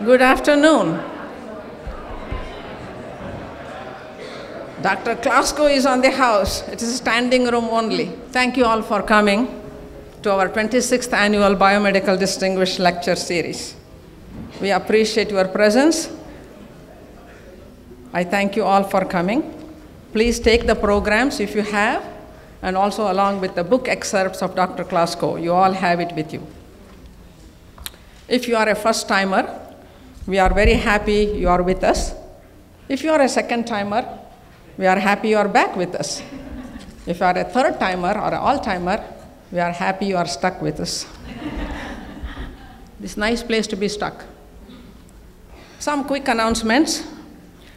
Good afternoon. Dr. Klasko is on the house. It is a standing room only. Thank you all for coming to our 26th annual Biomedical Distinguished Lecture Series. We appreciate your presence. I thank you all for coming. Please take the programs if you have, and also along with the book excerpts of Dr. Klasko. You all have it with you. If you are a first-timer, we are very happy you are with us. If you are a second-timer, we are happy you are back with us. If you are a third-timer or an all-timer, we are happy you are stuck with us. This nice place to be stuck. Some quick announcements.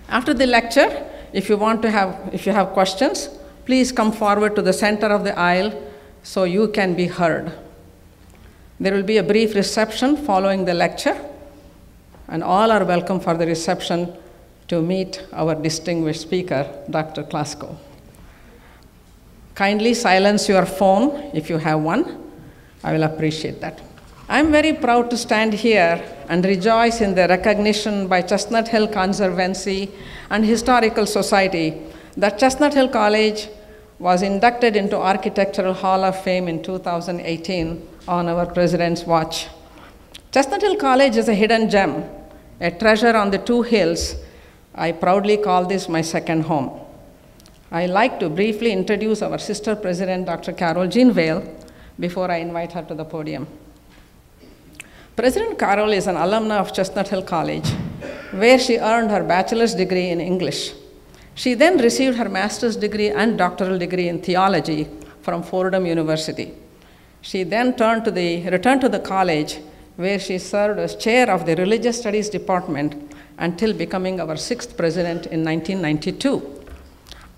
After the lecture, if you have questions, please come forward to the center of the aisle so you can be heard. There will be a brief reception following the lecture, and all are welcome for the reception to meet our distinguished speaker, Dr. Klasko. Kindly silence your phone if you have one. I will appreciate that. I'm very proud to stand here and rejoice in the recognition by Chestnut Hill Conservancy and Historical Society that Chestnut Hill College was inducted into Architectural Hall of Fame in 2018 on our President's watch. Chestnut Hill College is a hidden gem, a treasure on the two hills. I proudly call this my second home. I'd like to briefly introduce our sister president, Dr. Carol Jean Vale, before I invite her to the podium. President Carol is an alumna of Chestnut Hill College, where she earned her bachelor's degree in English. She then received her master's degree and doctoral degree in theology from Fordham University. She then returned to the college, where she served as chair of the Religious Studies Department until becoming our sixth president in 1992.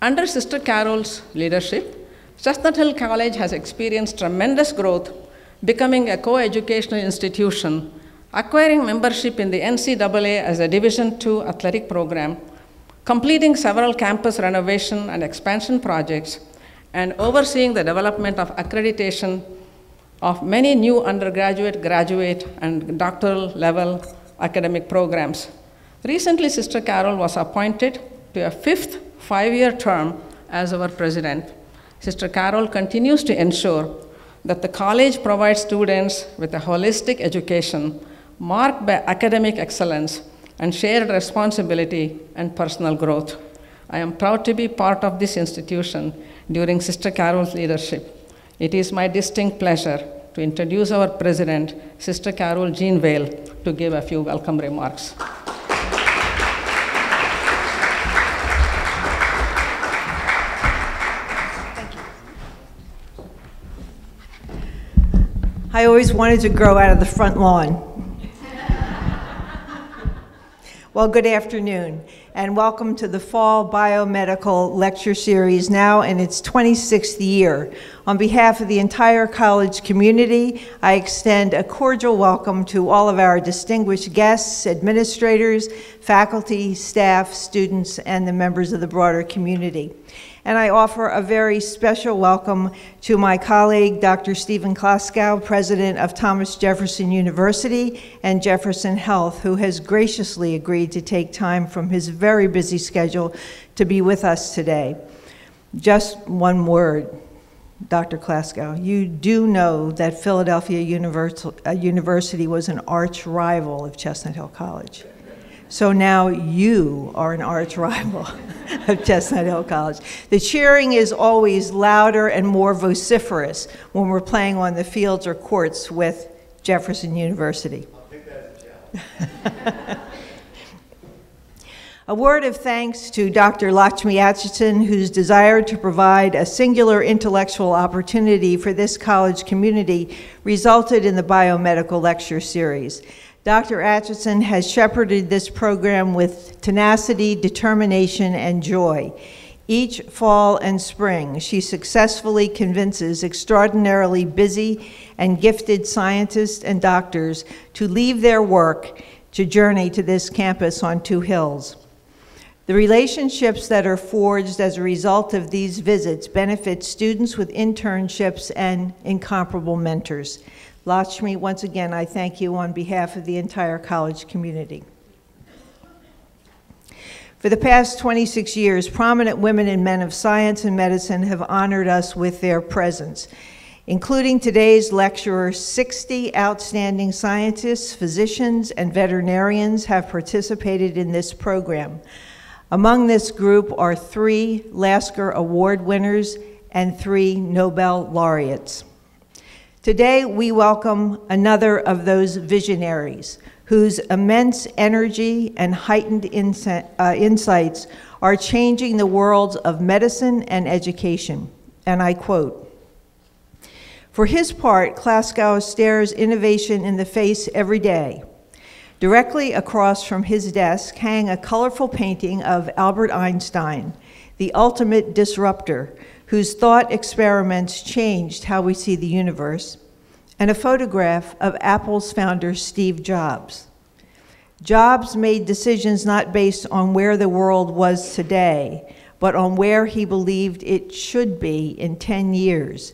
Under Sister Carol's leadership, Chestnut Hill College has experienced tremendous growth, becoming a co-educational institution, acquiring membership in the NCAA as a Division II athletic program, completing several campus renovation and expansion projects, and overseeing the development of accreditation of many new undergraduate, graduate, and doctoral level academic programs. Recently, Sister Carol was appointed to a fifth five-year term as our president. Sister Carol continues to ensure that the college provides students with a holistic education marked by academic excellence and shared responsibility and personal growth. I am proud to be part of this institution during Sister Carol's leadership. It is my distinct pleasure to introduce our president, Sister Carol Jean Vale, to give a few welcome remarks. I always wanted to grow out of the front lawn. Well, good afternoon, and welcome to the Fall Biomedical Lecture Series, now in its 26th year. On behalf of the entire college community, I extend a cordial welcome to all of our distinguished guests, administrators, faculty, staff, students, and the members of the broader community. And I offer a very special welcome to my colleague, Dr. Stephen Klasko, president of Thomas Jefferson University and Jefferson Health, who has graciously agreed to take time from his very busy schedule to be with us today. Just one word, Dr. Klasko. You do know that Philadelphia University was an arch rival of Chestnut Hill College. So now you are an arch rival of Chestnut Hill College. The cheering is always louder and more vociferous when we're playing on the fields or courts with Jefferson University. I'll take that as a challenge. A word of thanks to Dr. Lakshmi Atchison, whose desire to provide a singular intellectual opportunity for this college community resulted in the Biomedical Lecture Series. Dr. Atchison has shepherded this program with tenacity, determination, and joy. Each fall and spring, she successfully convinces extraordinarily busy and gifted scientists and doctors to leave their work to journey to this campus on two hills. The relationships that are forged as a result of these visits benefit students with internships and incomparable mentors. Lakshmi, once again, I thank you on behalf of the entire college community. For the past 26 years, prominent women and men of science and medicine have honored us with their presence. Including today's lecturer, 60 outstanding scientists, physicians, and veterinarians have participated in this program. Among this group are 3 Lasker Award winners and 3 Nobel laureates. Today, we welcome another of those visionaries whose immense energy and heightened insights are changing the worlds of medicine and education. And I quote, "For his part, Klaskow stares innovation in the face every day. Directly across from his desk hang a colorful painting of Albert Einstein, the ultimate disruptor, whose thought experiments changed how we see the universe, and a photograph of Apple's founder, Steve Jobs. Jobs made decisions not based on where the world was today, but on where he believed it should be in 10 years.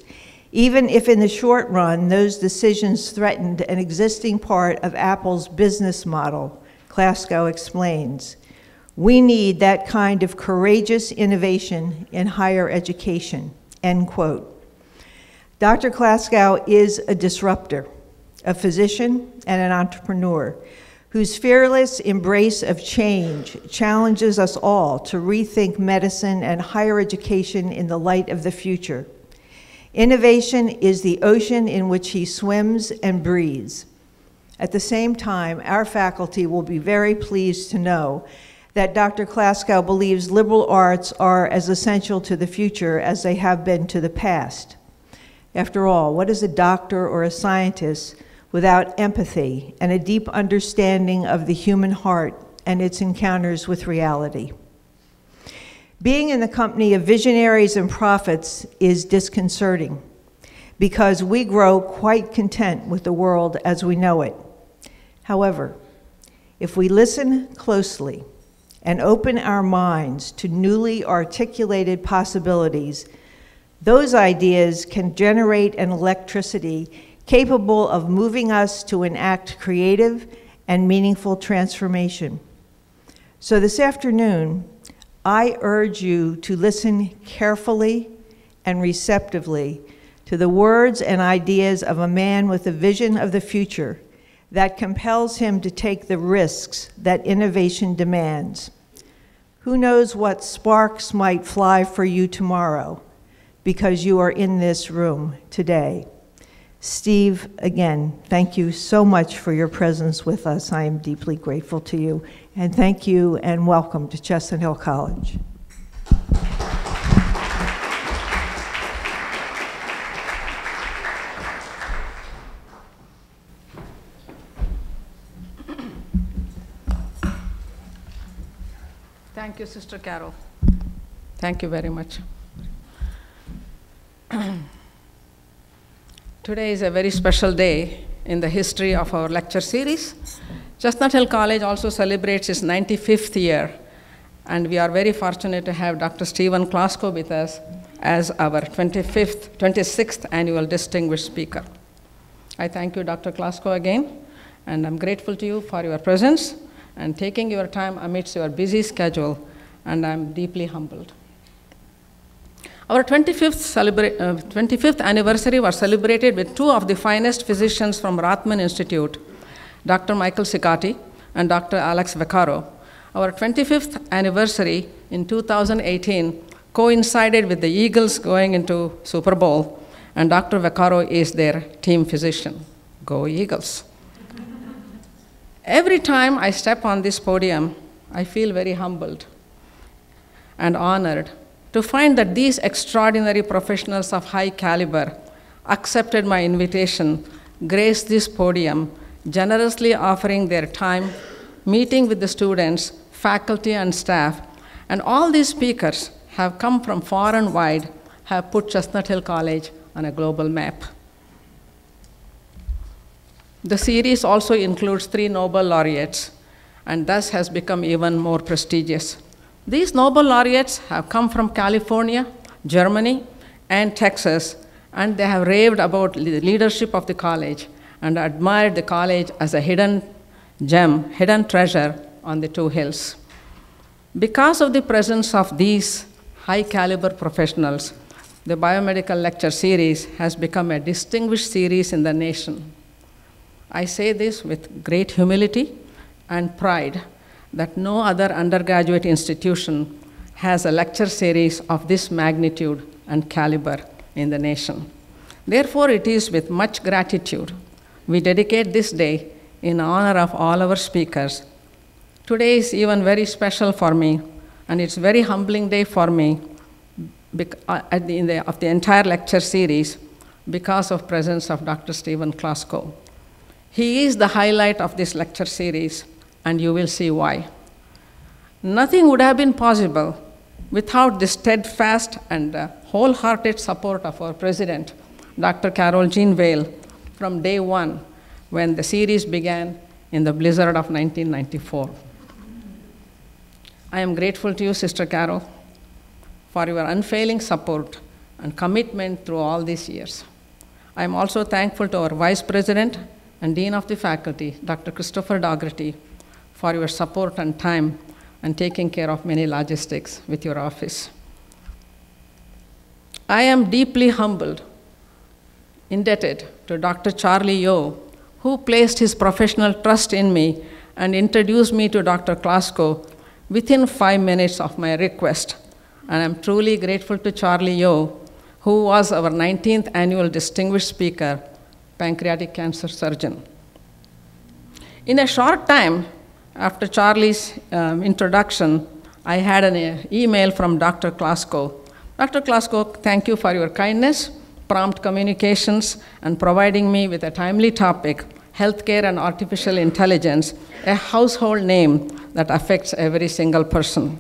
Even if in the short run, those decisions threatened an existing part of Apple's business model," Klaskow explains. "We need that kind of courageous innovation in higher education," end quote. Dr. Klaskow is a disruptor, a physician, and an entrepreneur whose fearless embrace of change challenges us all to rethink medicine and higher education in the light of the future. Innovation is the ocean in which he swims and breathes. At the same time, our faculty will be very pleased to know that Dr. Klaskow believes liberal arts are as essential to the future as they have been to the past. After all, what is a doctor or a scientist without empathy and a deep understanding of the human heart and its encounters with reality? Being in the company of visionaries and prophets is disconcerting because we grow quite content with the world as we know it. However, if we listen closely and open our minds to newly articulated possibilities, those ideas can generate an electricity capable of moving us to enact creative and meaningful transformation. So this afternoon, I urge you to listen carefully and receptively to the words and ideas of a man with a vision of the future that compels him to take the risks that innovation demands. Who knows what sparks might fly for you tomorrow because you are in this room today. Steve, again, thank you so much for your presence with us. I am deeply grateful to you. And thank you and welcome to Chestnut Hill College. Thank you, Sister Carol. Thank you very much. Today is a very special day in the history of our lecture series. Chestnut Hill College also celebrates its 95th year, and we are very fortunate to have Dr. Stephen Klaskow with us as our 26th annual distinguished speaker. I thank you, Dr. Klaskow, again, and I'm grateful to you for your presence and taking your time amidst your busy schedule, and I'm deeply humbled. Our 25th anniversary was celebrated with 2 of the finest physicians from Rathman Institute, Dr. Michael Sicati and Dr. Alex Vaccaro. Our 25th anniversary in 2018 coincided with the Eagles going into Super Bowl, and Dr. Vaccaro is their team physician. Go Eagles. Every time I step on this podium, I feel very humbled and honored to find that these extraordinary professionals of high caliber accepted my invitation, graced this podium, generously offering their time, meeting with the students, faculty, and staff. And all these speakers have come from far and wide, have put Chestnut Hill College on a global map. The series also includes 3 Nobel laureates, and thus has become even more prestigious. These Nobel laureates have come from California, Germany, and Texas, and they have raved about the leadership of the college and admired the college as a hidden gem, hidden treasure on the two hills. Because of the presence of these high-caliber professionals, the Biomedical Lecture Series has become a distinguished series in the nation. I say this with great humility and pride that no other undergraduate institution has a lecture series of this magnitude and caliber in the nation. Therefore, it is with much gratitude we dedicate this day in honor of all our speakers. Today is even very special for me, and it's a very humbling day for me of the entire lecture series because of presence of Dr. Stephen Klasko. He is the highlight of this lecture series, and you will see why. Nothing would have been possible without the steadfast and wholehearted support of our president, Dr. Carol Jean Vail, from day one when the series began in the blizzard of 1994. I am grateful to you, Sister Carol, for your unfailing support and commitment through all these years. I am also thankful to our Vice President and Dean of the Faculty, Dr. Christopher Daugherty, for your support and time and taking care of many logistics with your office. I am deeply humbled, indebted to Dr. Charlie Yeo, who placed his professional trust in me and introduced me to Dr. Klasko within 5 minutes of my request. And I'm truly grateful to Charlie Yeo, who was our 19th annual distinguished speaker, pancreatic cancer surgeon. In a short time after Charlie's introduction, I had an email from Dr. Klasko. Dr. Klasko, thank you for your kindness, prompt communications, and providing me with a timely topic, healthcare and artificial intelligence, a household name that affects every single person.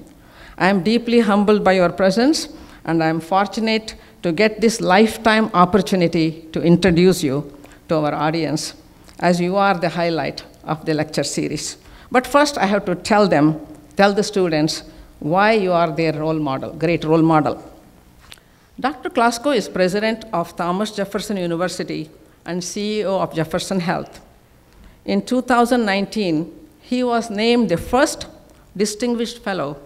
I am deeply humbled by your presence, and I am fortunate to get this lifetime opportunity to introduce you to our audience, as you are the highlight of the lecture series. But first, I have to tell the students, why you are their role model, great role model. Dr. Klasko is president of Thomas Jefferson University and CEO of Jefferson Health. In 2019, he was named the first distinguished fellow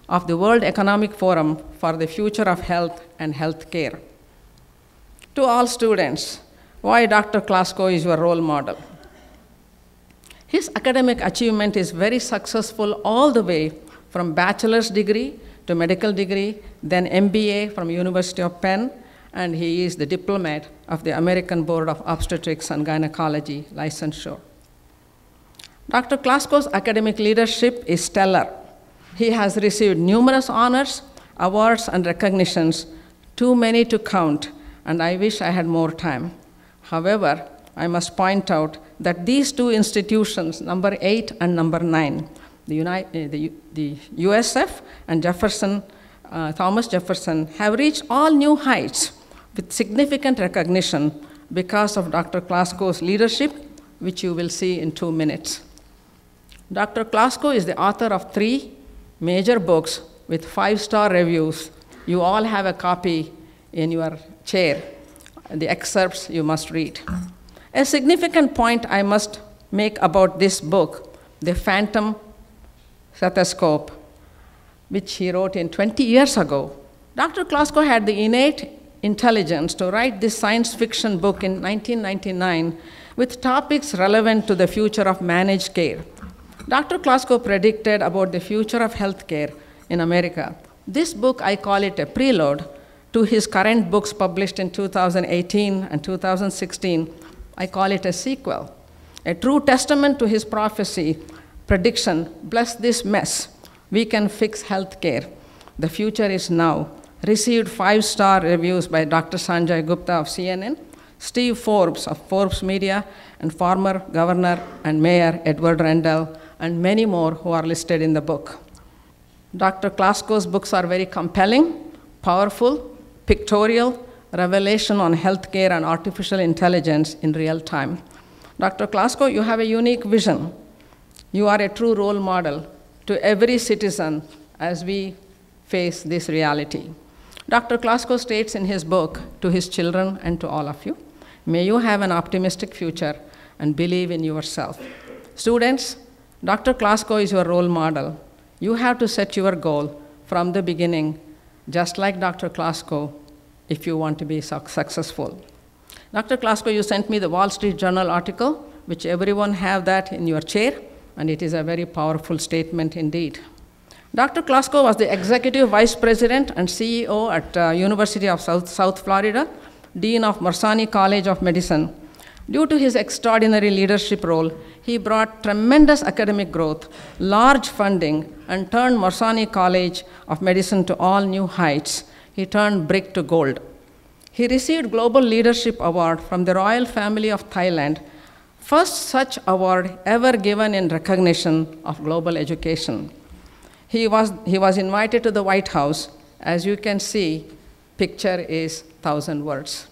of the World Economic Forum for the Future of Health and Healthcare. To all students, why Dr. Klasko is your role model? His academic achievement is very successful all the way from bachelor's degree to medical degree, then MBA from University of Penn, and he is the diplomat of the American Board of Obstetrics and Gynecology licensure. Dr. Klasko's academic leadership is stellar. He has received numerous honors, awards, and recognitions, too many to count, and I wish I had more time. However, I must point out that these two institutions, number 8 and number 9, the USF and Jefferson, Thomas Jefferson, have reached all new heights with significant recognition because of Dr. Klasko's leadership, which you will see in 2 minutes. Dr. Klasko is the author of 3 major books with 5-star reviews. You all have a copy in your chair. The excerpts you must read. A significant point I must make about this book, The Phantom Stethoscope, which he wrote in 20 years ago. Dr. Klasko had the innate intelligence to write this science fiction book in 1999 with topics relevant to the future of managed care. Dr. Klasko predicted about the future of healthcare in America. This book, I call it a prelude to his current books published in 2018 and 2016. I call it a sequel, a true testament to his prophecy, prediction, bless this mess, we can fix healthcare. The future is now. Received 5-star reviews by Dr. Sanjay Gupta of CNN, Steve Forbes of Forbes Media, and former Governor and Mayor Edward Rendell, and many more who are listed in the book. Dr. Klasko's books are very compelling, powerful, pictorial, revelation on healthcare and artificial intelligence in real time. Dr. Klasko, you have a unique vision. You are a true role model to every citizen as we face this reality. Dr. Klasko states in his book to his children and to all of you, may you have an optimistic future and believe in yourself. Students, Dr. Klasko is your role model. You have to set your goal from the beginning, just like Dr. Klasko, if you want to be successful. Dr. Klasko, you sent me the Wall Street Journal article, which everyone have that in your chair, and it is a very powerful statement indeed. Dr. Klasko was the Executive Vice President and CEO at University of South Florida, Dean of Morsani College of Medicine. Due to his extraordinary leadership role, he brought tremendous academic growth, large funding, and turned Morsani College of Medicine to all new heights. He turned brick to gold. He received Global Leadership Award from the Royal Family of Thailand, first such award ever given in recognition of global education. He was invited to the White House. As you can see, picture is 1,000 words.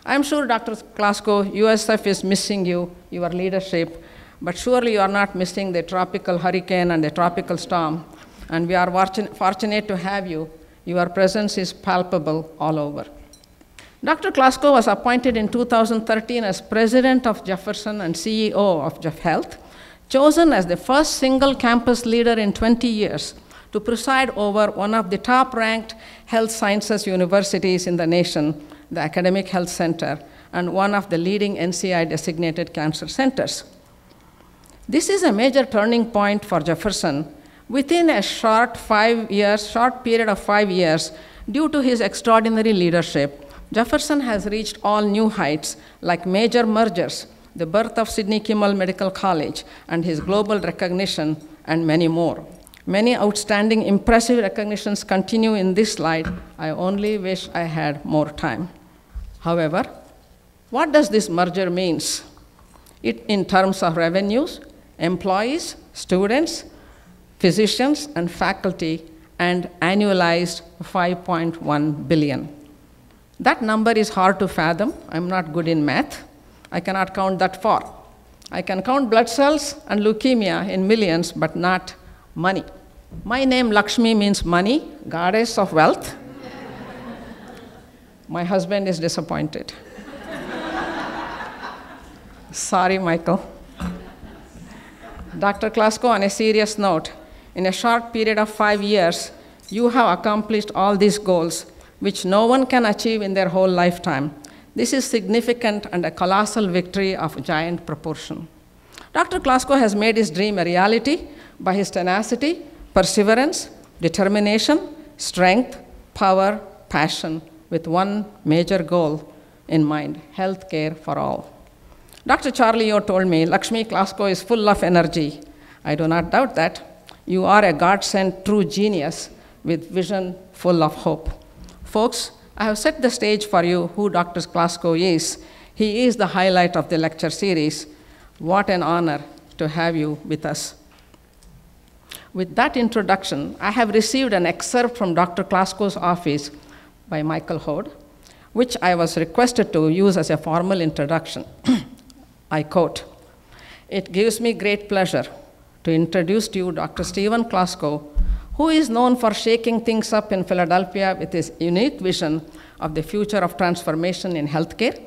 I'm sure, Dr. Klasko, USF is missing you, your leadership, but surely you are not missing the tropical hurricane and the tropical storm, and we are fortunate to have you. Your presence is palpable all over. Dr. Klasko was appointed in 2013 as President of Jefferson and CEO of Jeff Health, chosen as the first single campus leader in 20 years to preside over one of the top-ranked health sciences universities in the nation, the Academic Health Center, and one of the leading NCI-designated cancer centers. This is a major turning point for Jefferson. Within a short period of 5 years, due to his extraordinary leadership, Jefferson has reached all new heights, like major mergers, the birth of Sidney Kimmel Medical College, and his global recognition, and many more. Many outstanding, impressive recognitions continue in this slide. I only wish I had more time. However, what does this merger mean? In terms of revenues, employees, students, physicians, and faculty, and annualized $5.1 billion. That number is hard to fathom. I'm not good in math. I cannot count that far. I can count blood cells and leukemia in millions, but not money. My name Lakshmi means money, goddess of wealth. My husband is disappointed. Sorry, Michael. Dr. Klasko, on a serious note, in a short period of 5 years, you have accomplished all these goals, which no one can achieve in their whole lifetime. This is significant and a colossal victory of giant proportion. Dr. Klasko has made his dream a reality by his tenacity, perseverance, determination, strength, power, passion, with one major goal in mind: healthcare for all. Dr. Charlie Yeo told me, Lakshmi, Klasko is full of energy. I do not doubt that. You are a God-sent true genius with vision full of hope. Folks, I have set the stage for you who Dr. Klasko is. He is the highlight of the lecture series. What an honor to have you with us. With that introduction, I have received an excerpt from Dr. Klasko's office by Michael Hode, which I was requested to use as a formal introduction. I quote, "It gives me great pleasure to introduce to you Dr. Stephen Klasko, who is known for shaking things up in Philadelphia with his unique vision of the future of transformation in healthcare."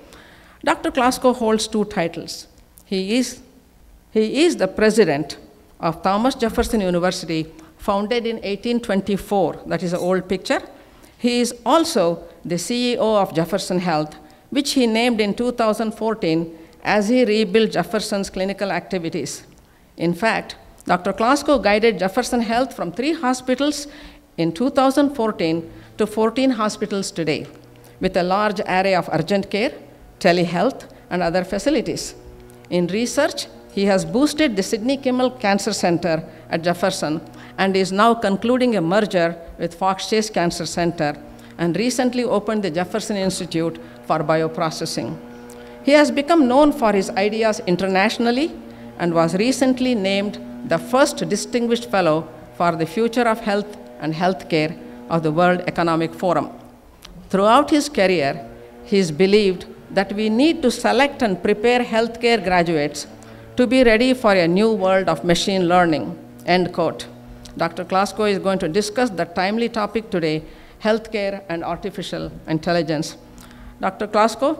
Dr. Klasko holds 2 titles. He is the president of Thomas Jefferson University, founded in 1824. That is an old picture. He is also the CEO of Jefferson Health, which he named in 2014 as he rebuilt Jefferson's clinical activities. In fact, Dr. Klasko guided Jefferson Health from 3 hospitals in 2014 to 14 hospitals today, with a large array of urgent care, telehealth, and other facilities. In research, he has boosted the Sidney Kimmel Cancer Center at Jefferson and is now concluding a merger with Fox Chase Cancer Center, and recently opened the Jefferson Institute for Bioprocessing. He has become known for his ideas internationally and was recently named the first Distinguished Fellow for the Future of Health and Healthcare of the World Economic Forum. Throughout his career, he has believed that we need to select and prepare healthcare graduates to be ready for a new world of machine learning, end quote. Dr. Klasko is going to discuss the timely topic today, healthcare and artificial intelligence. Dr. Klasko,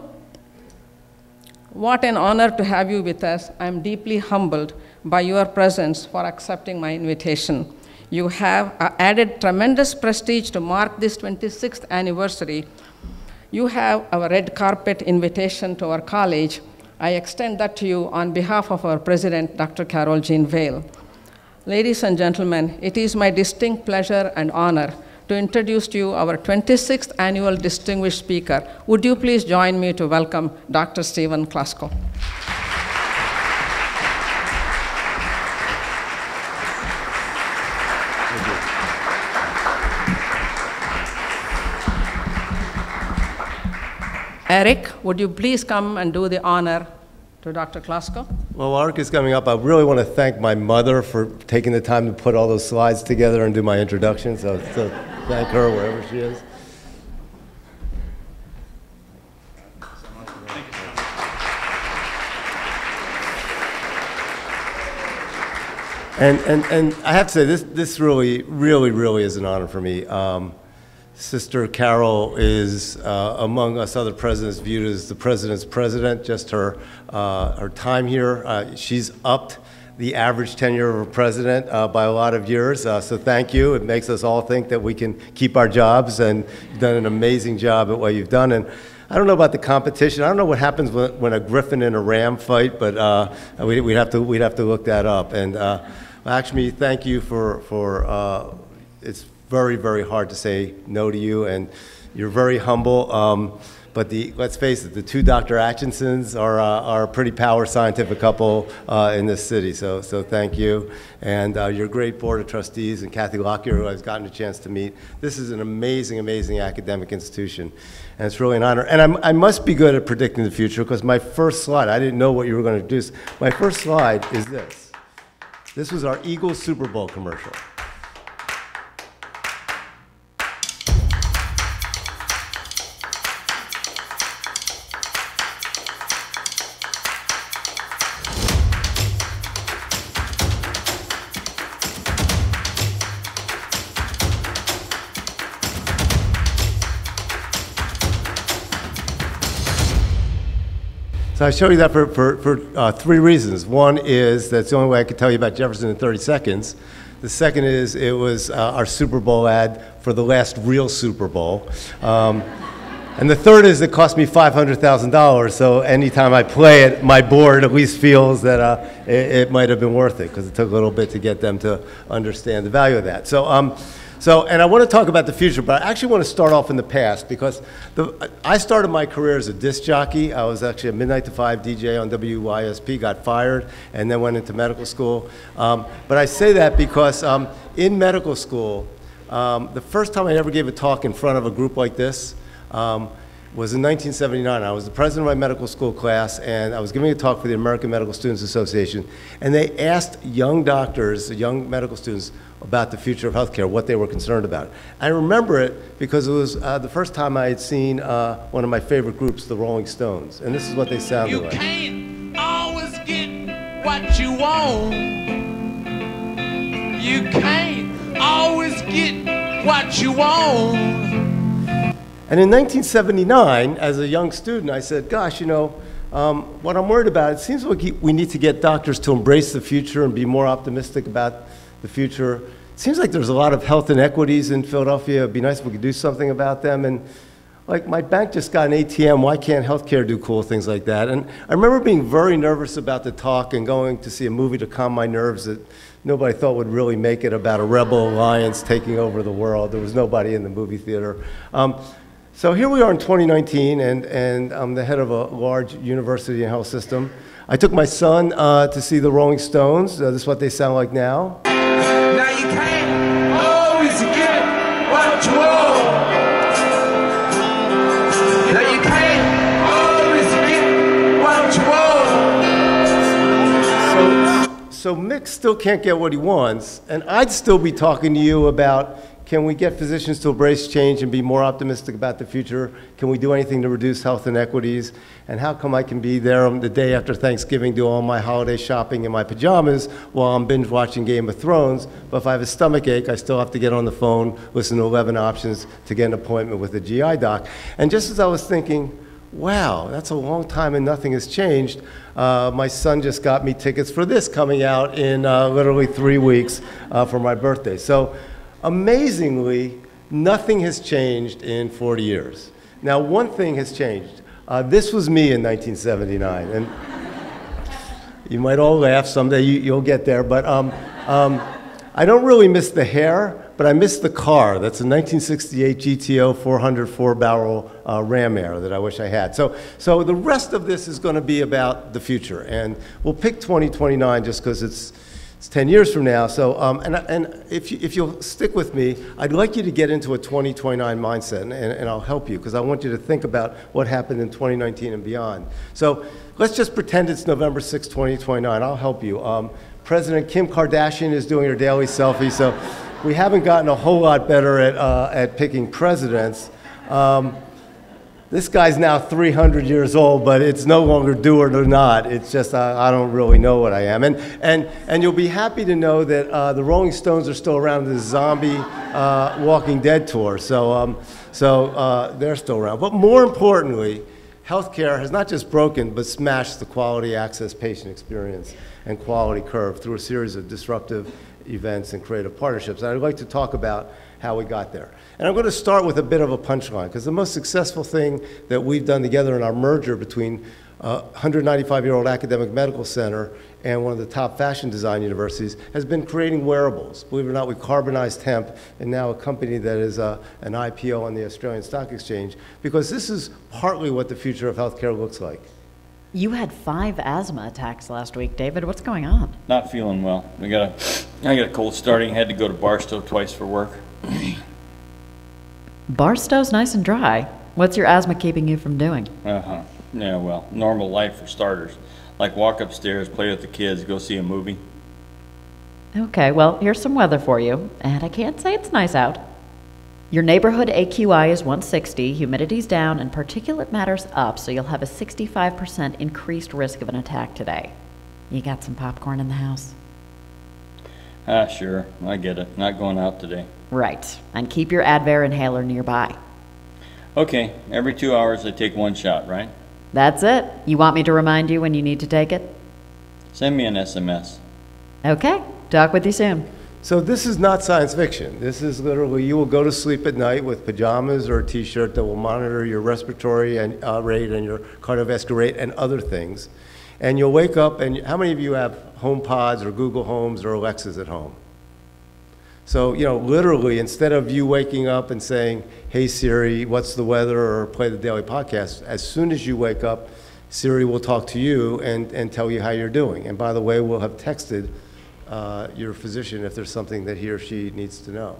what an honor to have you with us. I'm deeply humbled by your presence for accepting my invitation. You have added tremendous prestige to mark this 26th anniversary. You have a red carpet invitation to our college. I extend that to you on behalf of our president, Dr. Carol Jean Vail. Ladies and gentlemen, it is my distinct pleasure and honor to introduce to you our 26th annual distinguished speaker. Would you please join me to welcome Dr. Stephen Klasko. Eric, would you please come and do the honor to Dr. Klasko? Well, while Eric is coming up, I really want to thank my mother for taking the time to put all those slides together and do my introduction. So thank her wherever she is. And I have to say, this really is an honor for me. Sister Carol is, among us other presidents, viewed as the president's president. Just her time here, she's upped the average tenure of a president by a lot of years. So thank you. It makes us all think that we can keep our jobs, and you've done an amazing job at what you've done. And I don't know about the competition. I don't know what happens when a griffin and a ram fight, but we'd have to look that up. And actually, thank you for it's very hard to say no to you, and you're very humble. But let's face it, the two Dr. Atchinsons are a pretty power scientific couple in this city. So thank you, and your great board of trustees and Kathy Lockyer, who I've gotten a chance to meet. This is an amazing academic institution, and it's really an honor. And I must be good at predicting the future, because my first slide, I didn't know what you were going to do. My first slide is this. This was our Eagles Super Bowl commercial. So I show you that for three reasons. One is that's the only way I could tell you about Jefferson in 30 seconds. The second is it was our Super Bowl ad for the last real Super Bowl. And the third is it cost me $500,000, so anytime I play it, my board at least feels that it might have been worth it, because it took a little bit to get them to understand the value of that. And I want to talk about the future, but I actually want to start off in the past, because I started my career as a disc jockey. I was actually a midnight to 5 DJ on WYSP, got fired, and then went into medical school. But I say that because in medical school, the first time I ever gave a talk in front of a group like this was in 1979. I was the president of my medical school class, and I was giving a talk for the American Medical Students Association, and they asked young doctors, young medical students, about the future of healthcare, what they were concerned about. I remember it because it was the first time I had seen one of my favorite groups, the Rolling Stones, and this is what they sounded like. You can't always get what you want. You can't always get what you want. And in 1979, as a young student, I said, gosh, you know, what I'm worried about, it seems like we need to get doctors to embrace the future and be more optimistic about the future. It seems like there's a lot of health inequities in Philadelphia. It'd be nice if we could do something about them. And like, my bank just got an ATM. Why can't healthcare do cool things like that? And I remember being very nervous about the talk and going to see a movie to calm my nerves that nobody thought would really make it, about a rebel alliance taking over the world. There was nobody in the movie theater. So here we are in 2019, and I'm the head of a large university and health system. I took my son to see the Rolling Stones. This is what they sound like now. Now you can't always get what you want. Now you can't always get what you want. So Mick still can't get what he wants, and I'd still be talking to you about can we get physicians to embrace change and be more optimistic about the future? Can we do anything to reduce health inequities? And how come I can be there on the day after Thanksgiving, do all my holiday shopping in my pajamas while I'm binge watching Game of Thrones, but if I have a stomach ache, I still have to get on the phone, listen to 11 options to get an appointment with a GI doc. And just as I was thinking, wow, that's a long time and nothing has changed, my son just got me tickets for this coming out in literally 3 weeks for my birthday. So amazingly, nothing has changed in 40 years. Now, one thing has changed. This was me in 1979, and you might all laugh someday, you'll get there, but I don't really miss the hair, but I miss the car. That's a 1968 GTO 404 barrel Ram Air that I wish I had. So the rest of this is going to be about the future, and we'll pick 2029 just because it's 10 years from now. So, and if you'll stick with me, I'd like you to get into a 2029 mindset, and I'll help you, because I want you to think about what happened in 2019 and beyond. So let's just pretend it's November 6, 2029. I'll help you. President Kim Kardashian is doing her daily selfie, so we haven't gotten a whole lot better at picking presidents. This guy's now 300 years old, but it's no longer do or do not. It's just I don't really know what I am. And you'll be happy to know that the Rolling Stones are still around the zombie Walking Dead tour. So they're still around. But more importantly, healthcare has not just broken, but smashed the quality access patient experience and quality curve through a series of disruptive events and creative partnerships. And I'd like to talk about how we got there. And I'm going to start with a bit of a punchline, because the most successful thing that we've done together in our merger between 195-year-old academic medical center and one of the top fashion design universities has been creating wearables. Believe it or not, we carbonized hemp, and now a company that is an IPO on the Australian Stock Exchange, because this is partly what the future of healthcare looks like. You had 5 asthma attacks last week, David. What's going on? Not feeling well. I got a cold starting. Had to go to Barstow twice for work. Barstow's nice and dry. What's your asthma keeping you from doing? Yeah, well, normal life for starters. Like walk upstairs, play with the kids, go see a movie. Okay, well, here's some weather for you, and I can't say it's nice out. Your neighborhood AQI is 160, humidity's down, and particulate matter's up, so you'll have a 65% increased risk of an attack today. You got some popcorn in the house? Sure, I get it. Not going out today. Right, and keep your Advair inhaler nearby. Okay, every 2 hours I take 1 shot, right? That's it. You want me to remind you when you need to take it? Send me an SMS. Okay, talk with you soon. So this is not science fiction. This is literally, you will go to sleep at night with pajamas or a t-shirt that will monitor your respiratory and, rate and your cardiovascular rate and other things. And you'll wake up, and how many of you have HomePods or Google Homes or Alexas at home? So, you know, literally, instead of you waking up and saying, hey Siri, what's the weather, or play the daily podcast, as soon as you wake up, Siri will talk to you and tell you how you're doing. And by the way, we'll have texted your physician if there's something that he or she needs to know.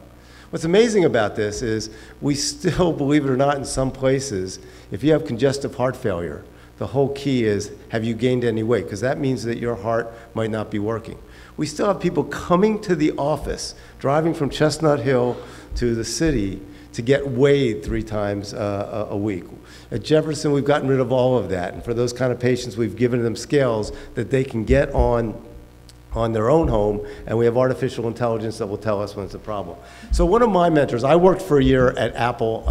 What's amazing about this is we still, believe it or not, in some places, if you have congestive heart failure, the whole key is, have you gained any weight? Because that means that your heart might not be working. We still have people coming to the office, driving from Chestnut Hill to the city to get weighed 3 times a week. At Jefferson, we've gotten rid of all of that. And for those kind of patients, we've given them scales that they can get on their own home, and we have artificial intelligence that will tell us when it's a problem. So one of my mentors, I worked for a year at Apple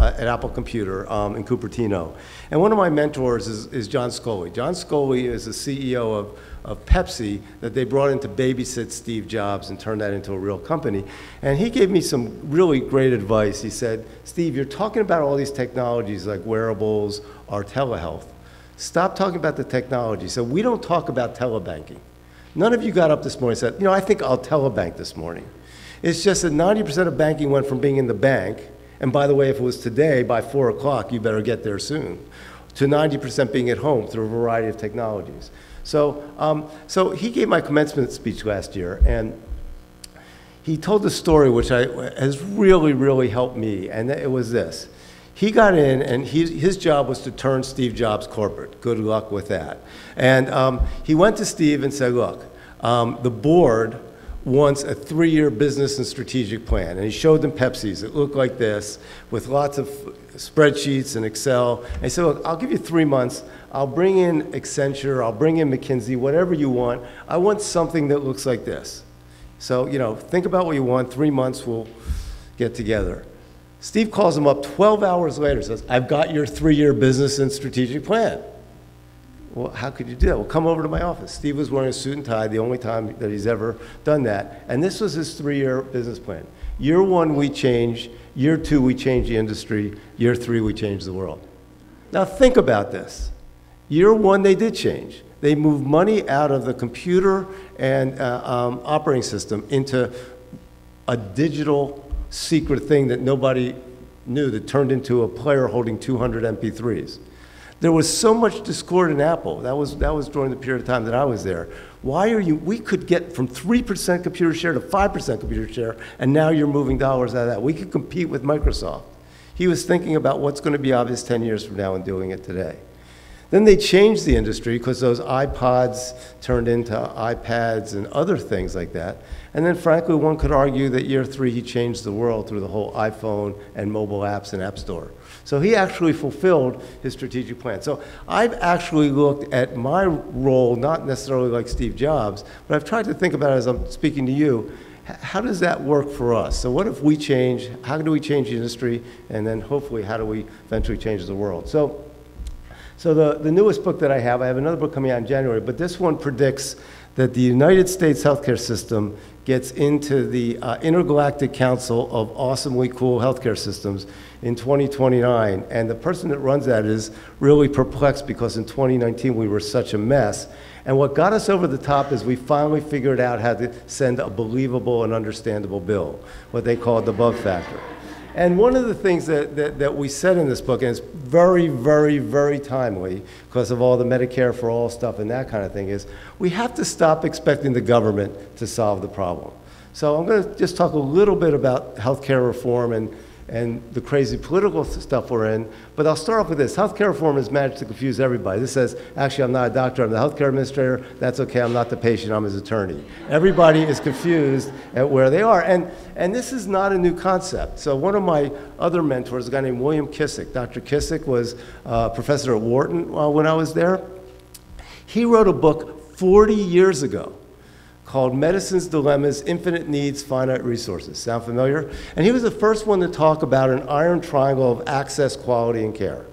Computer in Cupertino, and one of my mentors is John Scully. John Scully is the CEO of Pepsi that they brought in to babysit Steve Jobs and turn that into a real company. And he gave me some really great advice. He said, Steve, you're talking about all these technologies like wearables or telehealth. Stop talking about the technology. So we don't talk about telebanking. None of you got up this morning and said, you know, I think I'll telebank this morning. It's just that 90% of banking went from being in the bank, and by the way, if it was today, by 4 o'clock, you better get there soon, to 90% being at home through a variety of technologies. So he gave my commencement speech last year, and he told a story which has really, really helped me, and it was this. He got in, and his job was to turn Steve Jobs corporate. Good luck with that. And he went to Steve and said, look, the board wants a 3-year business and strategic plan. And he showed them Pepsi's. It looked like this, with lots of spreadsheets and Excel. And he said, look, I'll give you 3 months. I'll bring in Accenture. I'll bring in McKinsey, whatever you want. I want something that looks like this. So, you know, think about what you want. 3 months, we'll get together. Steve calls him up 12 hours later, says, I've got your 3-year business and strategic plan. Well, how could you do that? Well, come over to my office. Steve was wearing a suit and tie, the only time that he's ever done that. And this was his 3-year business plan. Year 1, we change. Year 2, we change the industry. Year 3, we change the world. Now think about this. Year 1, they did change. They moved money out of the computer and operating system into a digital secret thing that nobody knew that turned into a player holding 200 MP3s. There was so much discord in Apple. That was during the period of time that I was there. We could get from 3% computer share to 5% computer share, and now you're moving dollars out of that. We could compete with Microsoft. He was thinking about what's going to be obvious 10 years from now and doing it today. Then they changed the industry because those iPods turned into iPads and other things like that. And then frankly, one could argue that year 3, he changed the world through the whole iPhone and mobile apps and App Store. So he actually fulfilled his strategic plan. So I've actually looked at my role, not necessarily like Steve Jobs, but I've tried to think about it as I'm speaking to you. How does that work for us? So what if we change, how do we change the industry? And then hopefully, how do we eventually change the world? So the newest book that I have another book coming out in January, but this one predicts that the United States healthcare system gets into the Intergalactic Council of Awesomely Cool Healthcare Systems in 2029. And the person that runs that is really perplexed because in 2019 we were such a mess. And what got us over the top is we finally figured out how to send a believable and understandable bill, what they call the bug factor. And one of the things that we said in this book, and it's very, very, very timely because of all the Medicare for All stuff and that kind of thing, is we have to stop expecting the government to solve the problem. So I'm going to just talk a little bit about healthcare reform and the crazy political stuff we're in, but I'll start off with this. Healthcare reform has managed to confuse everybody. This says, actually, I'm not a doctor, I'm the healthcare administrator. That's okay, I'm not the patient, I'm his attorney. Everybody is confused at where they are. And this is not a new concept. So one of my other mentors, a guy named William Kissick. Dr. Kissick was a professor at Wharton when I was there. He wrote a book 40 years ago called Medicine's Dilemmas, Infinite Needs, Finite Resources. Sound familiar? And he was the first one to talk about an iron triangle of access, quality, and care.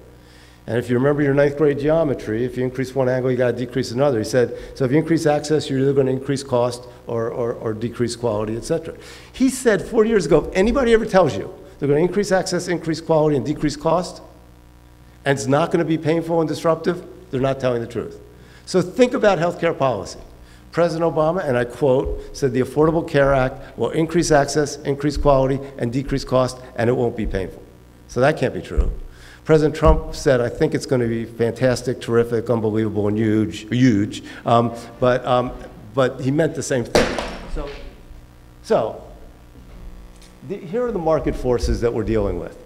And if you remember your 9th grade geometry, if you increase one angle, you got to decrease another. He said, so if you increase access, you're either going to increase cost or decrease quality, et cetera. He said 40 years ago, if anybody ever tells you they're going to increase access, increase quality, and decrease cost, and it's not going to be painful and disruptive, they're not telling the truth. So think about healthcare policy. President Obama, and I quote, said the Affordable Care Act will increase access, increase quality, and decrease cost, and it won't be painful. So that can't be true. President Trump said, I think it's going to be fantastic, terrific, unbelievable, and huge, but he meant the same thing. Here are the market forces that we're dealing with.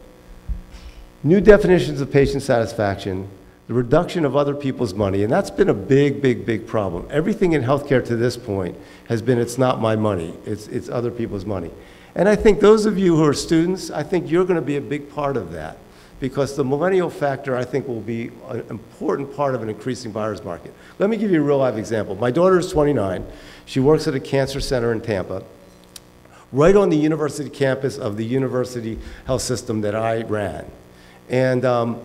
New definitions of patient satisfaction, the reduction of other people's money, and that's been a big, big, big problem. Everything in healthcare to this point has been, it's not my money, it's other people's money. And I think those of you who are students, I think you're going to be a big part of that, because the millennial factor, I think, will be an important part of an increasing buyer's market. Let me give you a real life example. My daughter is 29. She works at a cancer center in Tampa, right on the university campus of the university health system that I ran. And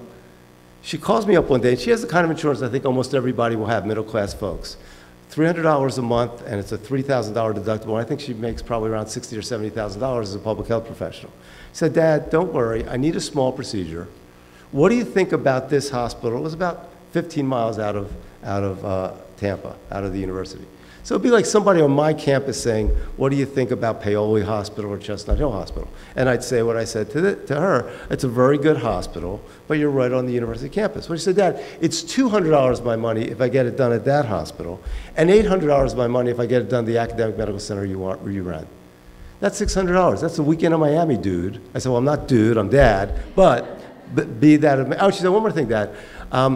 she calls me up one day, and she has the kind of insurance I think almost everybody will have, middle-class folks. $300 a month, and it's a $3,000 deductible. I think she makes probably around $60,000 or $70,000 as a public health professional. She said, Dad, don't worry, I need a small procedure. What do you think about this hospital? It was about 15 miles out of Tampa, out of the university. So it'd be like somebody on my campus saying, what do you think about Paoli Hospital or Chestnut Hill Hospital? And I'd say what I said to her, it's a very good hospital, but you're right on the university campus. Well, she said, Dad, it's $200 my money if I get it done at that hospital, and $800 my money if I get it done at the academic medical center you run. That's $600. That's a weekend in Miami, dude. I said, well, I'm not dude, I'm dad, but be that. Oh, she said, one more thing, Dad. I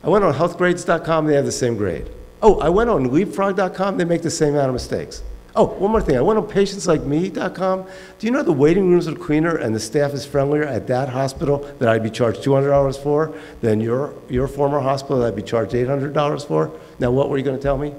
went on healthgrades.com, they have the same grade. Oh, I went on leapfrog.com, they make the same amount of mistakes. Oh, one more thing. I went on patientslikeme.com. Do you know the waiting rooms are cleaner and the staff is friendlier at that hospital that I'd be charged $200 for than your former hospital that I'd be charged $800 for? Now, what were you going to tell me?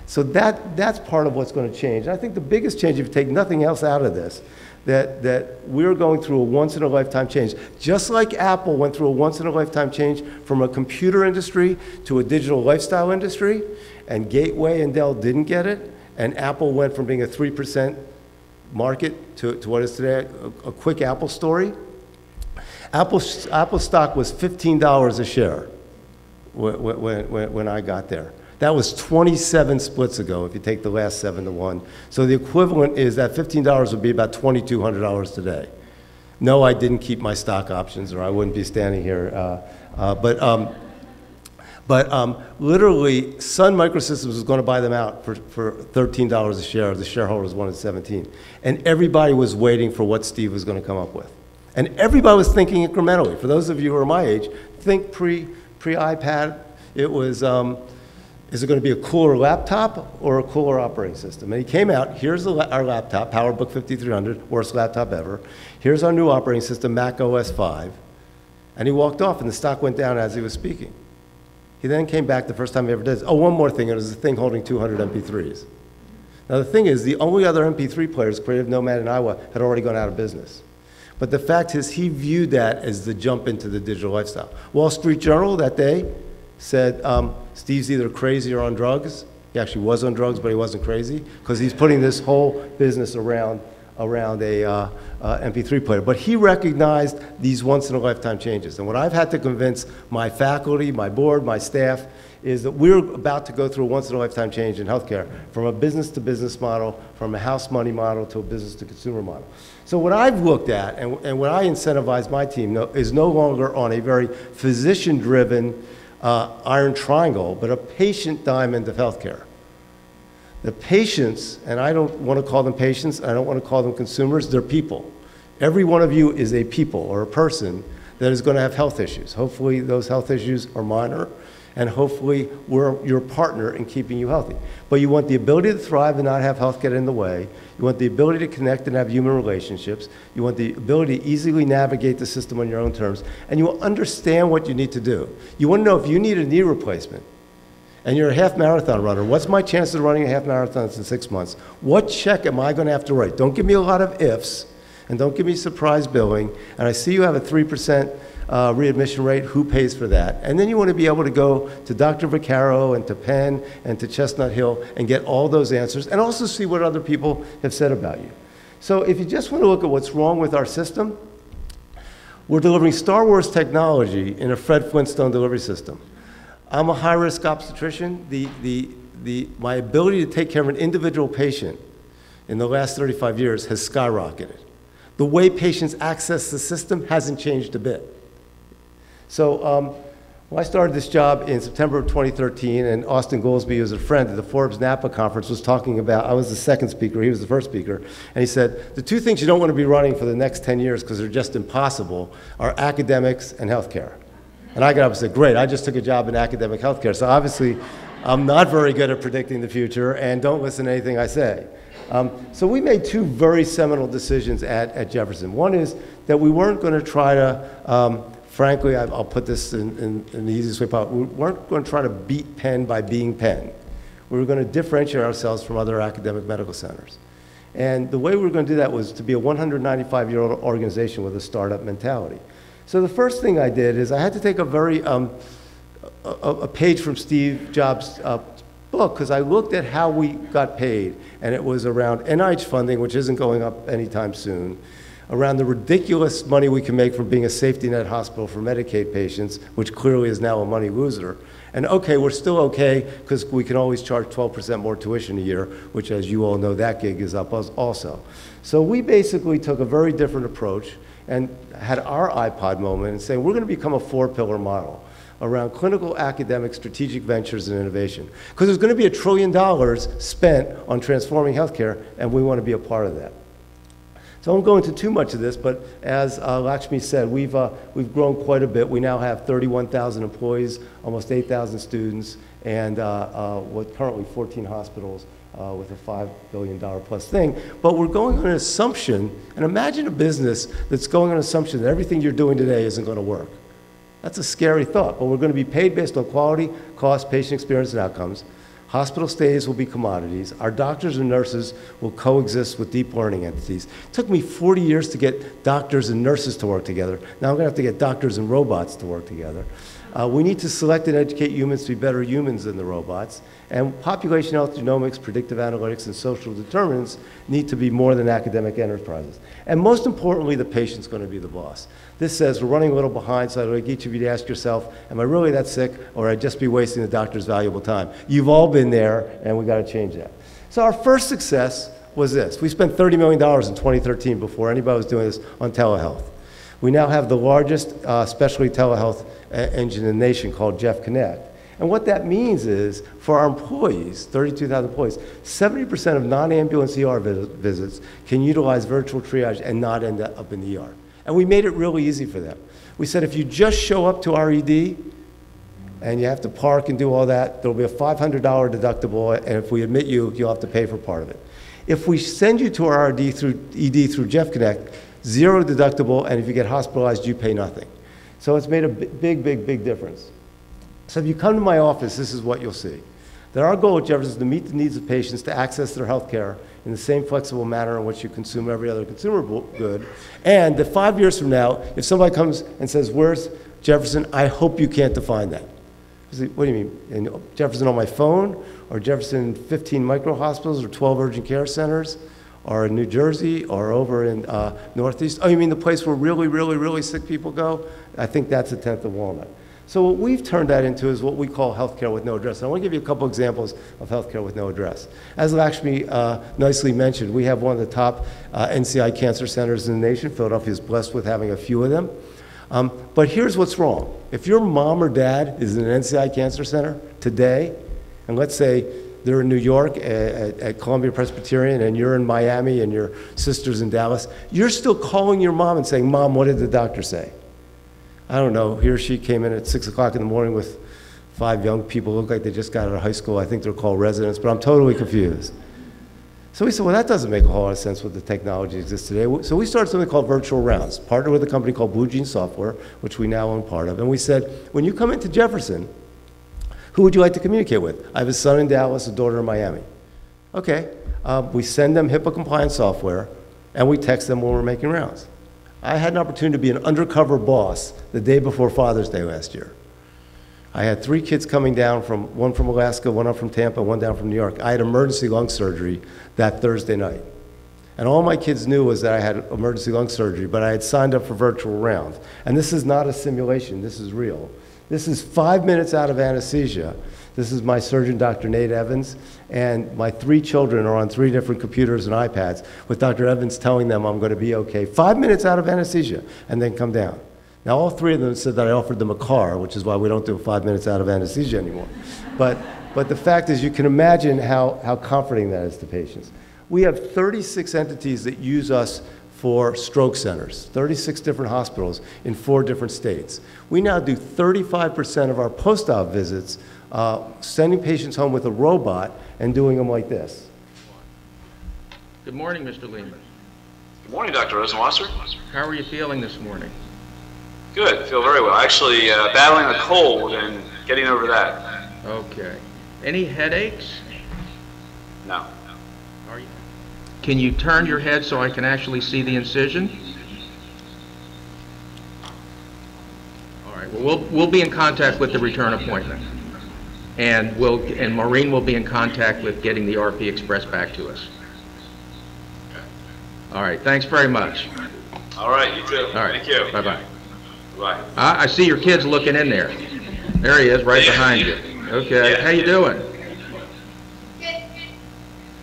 So that's part of what's going to change. And I think the biggest change, if you take nothing else out of this, that we're going through a once-in-a-lifetime change. Just like Apple went through a once-in-a-lifetime change from a computer industry to a digital lifestyle industry, and Gateway and Dell didn't get it, and Apple went from being a 3% market to what is today a quick Apple story. Apple stock was $15 a share when I got there. That was 27 splits ago, if you take the last 7 to 1. So the equivalent is that $15 would be about $2,200 today. No, I didn't keep my stock options, or I wouldn't be standing here. But literally, Sun Microsystems was going to buy them out for $13 a share. The shareholders wanted 17. And everybody was waiting for what Steve was going to come up with. And everybody was thinking incrementally. For those of you who are my age, think pre-iPad. It was, is it going to be a cooler laptop or a cooler operating system? And he came out, here's our laptop, PowerBook 5300, worst laptop ever. Here's our new operating system, Mac OS 5. And he walked off, and the stock went down as he was speaking. He then came back the first time he ever did. Oh, one more thing, it was a thing holding 200 MP3s. Now the thing is, the only other MP3 players, Creative Nomad and Iowa, had already gone out of business. But the fact is, he viewed that as the jump into the digital lifestyle. Wall Street Journal that day said, Steve's either crazy or on drugs. He actually was on drugs, but he wasn't crazy, because he's putting this whole business around a MP3 player. But he recognized these once-in-a-lifetime changes. And what I've had to convince my faculty, my board, my staff, is that we're about to go through a once-in-a-lifetime change in healthcare, from a business-to-business model, from a house money model to a business-to-consumer model. So what I've looked at, and what I incentivize my team, is no longer on a very physician-driven iron triangle, but a patient diamond of healthcare. The patients, and I don't want to call them patients, I don't want to call them consumers, they're people. Every one of you is a people or a person that is going to have health issues. Hopefully those health issues are minor, and hopefully we're your partner in keeping you healthy. But you want the ability to thrive and not have health get in the way. You want the ability to connect and have human relationships. You want the ability to easily navigate the system on your own terms. And you will understand what you need to do. You want to know if you need a knee replacement and you're a half marathon runner, what's my chances of running a half marathon in 6 months? What check am I going to have to write? Don't give me a lot of ifs, and don't give me surprise billing. And I see you have a 3% readmission rate. Who pays for that? And then you want to be able to go to Dr. Vaccaro and to Penn and to Chestnut Hill and get all those answers, and also see what other people have said about you. So if you just want to look at what's wrong with our system, we're delivering Star Wars technology in a Fred Flintstone delivery system. I'm a high-risk obstetrician. My ability to take care of an individual patient in the last 35 years has skyrocketed. The way patients access the system hasn't changed a bit. So when I started this job in September of 2013, and Austin Goolsbee, who was a friend at the Forbes Napa conference, was talking about, I was the second speaker, he was the first speaker, and he said, the two things you don't want to be running for the next 10 years because they're just impossible are academics and healthcare. And I got up and said, great, I just took a job in academic healthcare, so obviously I'm not very good at predicting the future, and don't listen to anything I say. So we made two very seminal decisions at Jefferson. One is that we weren't going to try to, frankly, I'll put this in the easiest way possible, we weren't going to try to beat Penn by being Penn. We were going to differentiate ourselves from other academic medical centers. And the way we were going to do that was to be a 195-year-old organization with a startup mentality. So the first thing I did is I had to take a very, a page from Steve Jobs' book, because I looked at how we got paid, and it was around NIH funding, which isn't going up anytime soon, around the ridiculous money we can make from being a safety net hospital for Medicaid patients, which clearly is now a money loser. And okay, we're still okay, because we can always charge 12% more tuition a year, which, as you all know, that gig is up also. So we basically took a very different approach and had our iPod moment and saying, we're going to become a 4-pillar model around clinical, academic, strategic ventures, and innovation. Because there's going to be $1 trillion spent on transforming healthcare, and we want to be a part of that. So I won't go into too much of this, but as Lakshmi said, we've grown quite a bit. We now have 31,000 employees, almost 8,000 students, and with currently 14 hospitals with a $5 billion plus thing. But we're going on an assumption, and imagine a business that's going on an assumption that everything you're doing today isn't going to work. That's a scary thought, but we're going to be paid based on quality, cost, patient experience, and outcomes. Hospital stays will be commodities. Our doctors and nurses will coexist with deep learning entities. It took me 40 years to get doctors and nurses to work together. Now I'm going to have to get doctors and robots to work together. We need to select and educate humans to be better humans than the robots. And population health, genomics, predictive analytics, and social determinants need to be more than academic enterprises. And most importantly, the patient's going to be the boss. This says we're running a little behind, so I'd like each of you to ask yourself, am I really that sick, or I'd just be wasting the doctor's valuable time? You've all been there, and we've got to change that. So our first success was this. We spent $30 million in 2013 before anybody was doing this on telehealth. We now have the largest specialty telehealth engine in the nation called Jeff Connect. And what that means is, for our employees, 32,000 employees, 70% of non-ambulance ER visits can utilize virtual triage and not end up in the ER. And we made it really easy for them. We said, if you just show up to our ED, and you have to park and do all that, there'll be a $500 deductible, and if we admit you, you'll have to pay for part of it. If we send you to our ED through Jeff Connect, zero deductible, and if you get hospitalized, you pay nothing. So it's made a big, big, big difference. So if you come to my office, this is what you'll see. That our goal at Jefferson is to meet the needs of patients to access their health care in the same flexible manner in which you consume every other consumer good. And that 5 years from now, if somebody comes and says, where's Jefferson? I hope you can't define that. What do you mean? In Jefferson on my phone? Or Jefferson 15 micro hospitals or 12 urgent care centers? Or in New Jersey, or over in Northeast? Oh, you mean the place where really, really, really sick people go? I think that's the 10th of Walnut. So what we've turned that into is what we call healthcare with no address. And I want to give you a couple examples of healthcare with no address. As Lakshmi nicely mentioned, we have one of the top NCI cancer centers in the nation. Philadelphia is blessed with having a few of them. But here's what's wrong. If your mom or dad is in an NCI cancer center today, and let's say they're in New York at Columbia Presbyterian, and you're in Miami, and your sister's in Dallas, you're still calling your mom and saying, Mom, what did the doctor say? I don't know, he or she came in at 6 o'clock in the morning with 5 young people, look like they just got out of high school. I think they're called residents, but I'm totally confused. So we said, well, that doesn't make a whole lot of sense with the technology that exists today. So we started something called Virtual Rounds, partnered with a company called Blue Gene Software, which we now own part of. And we said, when you come into Jefferson, who would you like to communicate with? I have a son in Dallas, a daughter in Miami. Okay, we send them HIPAA-compliant software, and we text them when we're making rounds. I had an opportunity to be an undercover boss the day before Father's Day last year. I had 3 kids coming down, one from Alaska, one up from Tampa, one down from New York. I had emergency lung surgery that Thursday night. And all my kids knew was that I had emergency lung surgery, but I had signed up for virtual rounds. And this is not a simulation, this is real. This is 5 minutes out of anesthesia. This is my surgeon, Dr. Nate Evans, and my 3 children are on 3 different computers and iPads with Dr. Evans telling them I'm going to be okay. 5 minutes out of anesthesia, and then come down. Now, all 3 of them said that I offered them a car, which is why we don't do 5 minutes out of anesthesia anymore. But the fact is, you can imagine how comforting that is to patients. We have 36 entities that use us for stroke centers, 36 different hospitals in 4 different states. We now do 35% of our post-op visits sending patients home with a robot and doing them like this. Good morning, Mr. Lehman. Good morning, Dr. Rosenwasser. How are you feeling this morning? Good, feel very well. Actually, battling a cold and getting over that. Okay. Any headaches? No. Can you turn your head so I can actually see the incision? All right, well, we'll be in contact with the return appointment. And Maureen will be in contact with getting the RP Express back to us. All right, thanks very much. All right, you too. All right. Thank you. Bye-bye. Bye. I see your kid's looking in there. There he is, right behind you. Okay, Yeah. how you doing?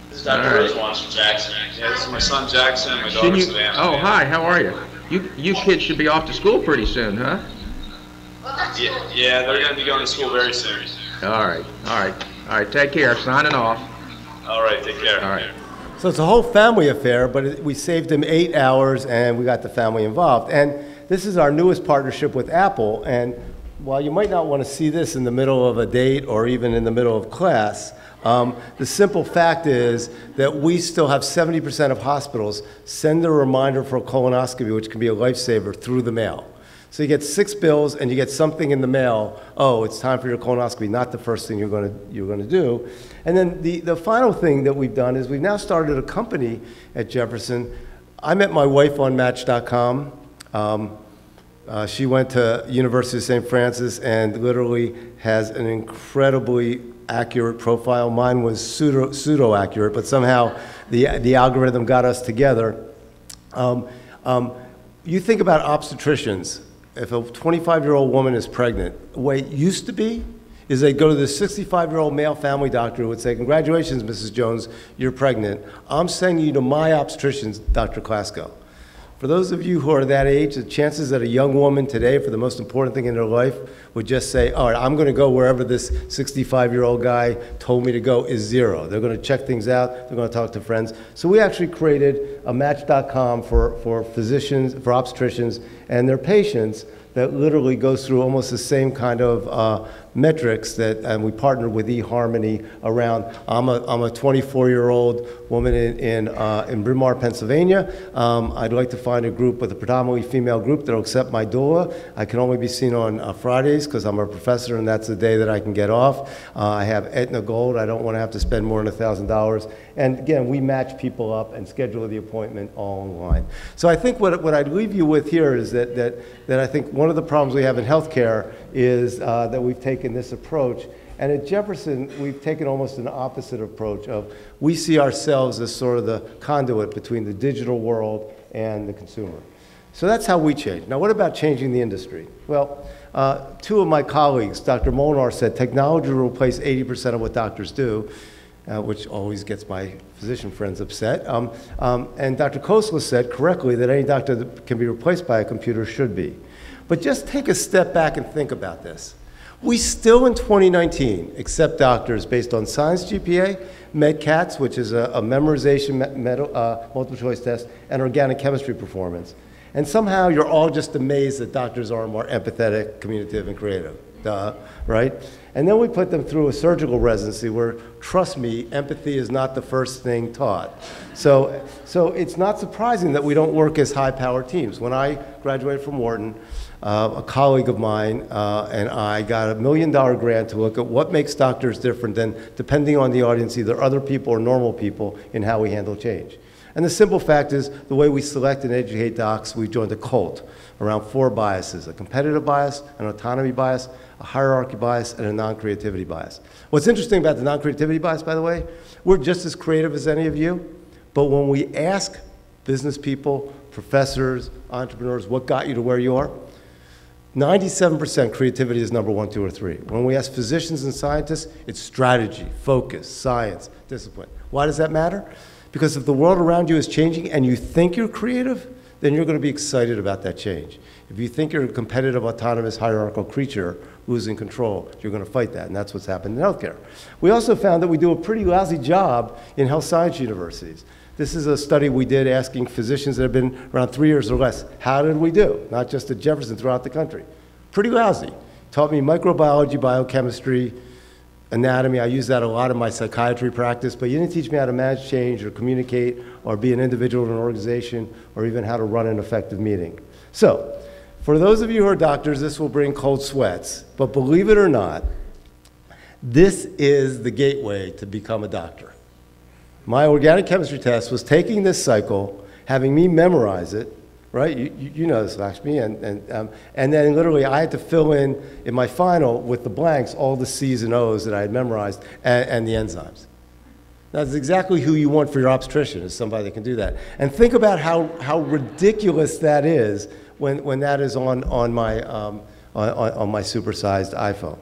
This is Dr. All right. Rosenwasser Jackson. Yeah, this is my son Jackson and my daughter Savannah. Oh, hi, how are you? You kids should be off to school pretty soon, huh? Yeah, they're going to be going to school very soon. All right, take care, signing off. All right, take care. All right. So it's a whole family affair, but we saved them 8 hours and we got the family involved. And this is our newest partnership with Apple. And while you might not want to see this in the middle of a date or even in the middle of class, the simple fact is that we still have 70% of hospitals send a reminder for a colonoscopy, which can be a lifesaver, through the mail. So you get 6 bills and you get something in the mail, oh, it's time for your colonoscopy, not the first thing you're going to do. And then the final thing that we've done is we've now started a company at Jefferson. I met my wife on Match.com. She went to University of St. Francis and literally has an incredibly accurate profile. Mine was pseudo-accurate, but somehow the algorithm got us together. You think about obstetricians. If a 25-year-old woman is pregnant, the way it used to be is they'd go to the 65-year-old male family doctor who would say, congratulations, Mrs. Jones, you're pregnant. I'm sending you to my obstetrician, Dr. Klasko. For those of you who are that age, the chances that a young woman today, for the most important thing in their life, would just say, all right, I'm going to go wherever this 65-year-old guy told me to go is 0. They're going to check things out. They're going to talk to friends. So we actually created a Match.com for physicians, for obstetricians, and their patients that literally goes through almost the same kind of metrics that, and we partnered with eHarmony around. I'm a 24-year-old woman in Bryn Mawr, Pennsylvania. I'd like to find a group with a predominantly female group that'll accept my doula. I can only be seen on Fridays because I'm a professor and that's the day that I can get off. I have Aetna Gold. I don't want to have to spend more than $1,000. And again, we match people up and schedule the appointment all online. So I think what I'd leave you with here is that I think one of the problems we have in healthcare is that we've taken this approach. And at Jefferson, we've taken almost an opposite approach of we see ourselves as sort of the conduit between the digital world and the consumer. So that's how we change. Now, what about changing the industry? Well, 2 of my colleagues, Dr. Molnar said technology will replace 80% of what doctors do, which always gets my physician friends upset. And Dr. Khosla said correctly that any doctor that can be replaced by a computer should be. But just take a step back and think about this. We still in 2019 accept doctors based on science GPA, MedCats, which is a memorization multiple choice test, and organic chemistry performance. And somehow you're all just amazed that doctors are more empathetic, communicative, and creative. Duh, right? And then we put them through a surgical residency where, trust me, empathy is not the first thing taught. So it's not surprising that we don't work as high-powered teams. When I graduated from Wharton, a colleague of mine and I got $1 million grant to look at what makes doctors different than, depending on the audience, either other people or normal people in how we handle change. And the simple fact is, the way we select and educate docs, we joined a cult around 4 biases: a competitive bias, an autonomy bias, a hierarchy bias, and a non-creativity bias. What's interesting about the non-creativity bias, by the way, we're just as creative as any of you, but when we ask business people, professors, entrepreneurs, what got you to where you are, 97% creativity is number 1, 2, or 3. When we ask physicians and scientists, it's strategy, focus, science, discipline. Why does that matter? Because if the world around you is changing and you think you're creative, then you're going to be excited about that change. If you think you're a competitive, autonomous, hierarchical creature losing control, you're going to fight that, and that's what's happened in healthcare. We also found that we do a pretty lousy job in health science universities. This is a study we did asking physicians that have been around 3 years or less, how did we do? Not just at Jefferson, throughout the country. Pretty lousy. Taught me microbiology, biochemistry, anatomy. I use that a lot in my psychiatry practice, but you didn't teach me how to manage change or communicate or be an individual in an organization or even how to run an effective meeting. So, for those of you who are doctors, this will bring cold sweats, but believe it or not, this is the gateway to become a doctor. My organic chemistry test was taking this cycle, having me memorize it, right? You know this, Lakshmi, and then literally I had to fill in my final with the blanks all the C's and O's that I had memorized and the enzymes. That's exactly who you want for your obstetrician, is somebody that can do that. And think about how ridiculous that is when that is on my supersized iPhone.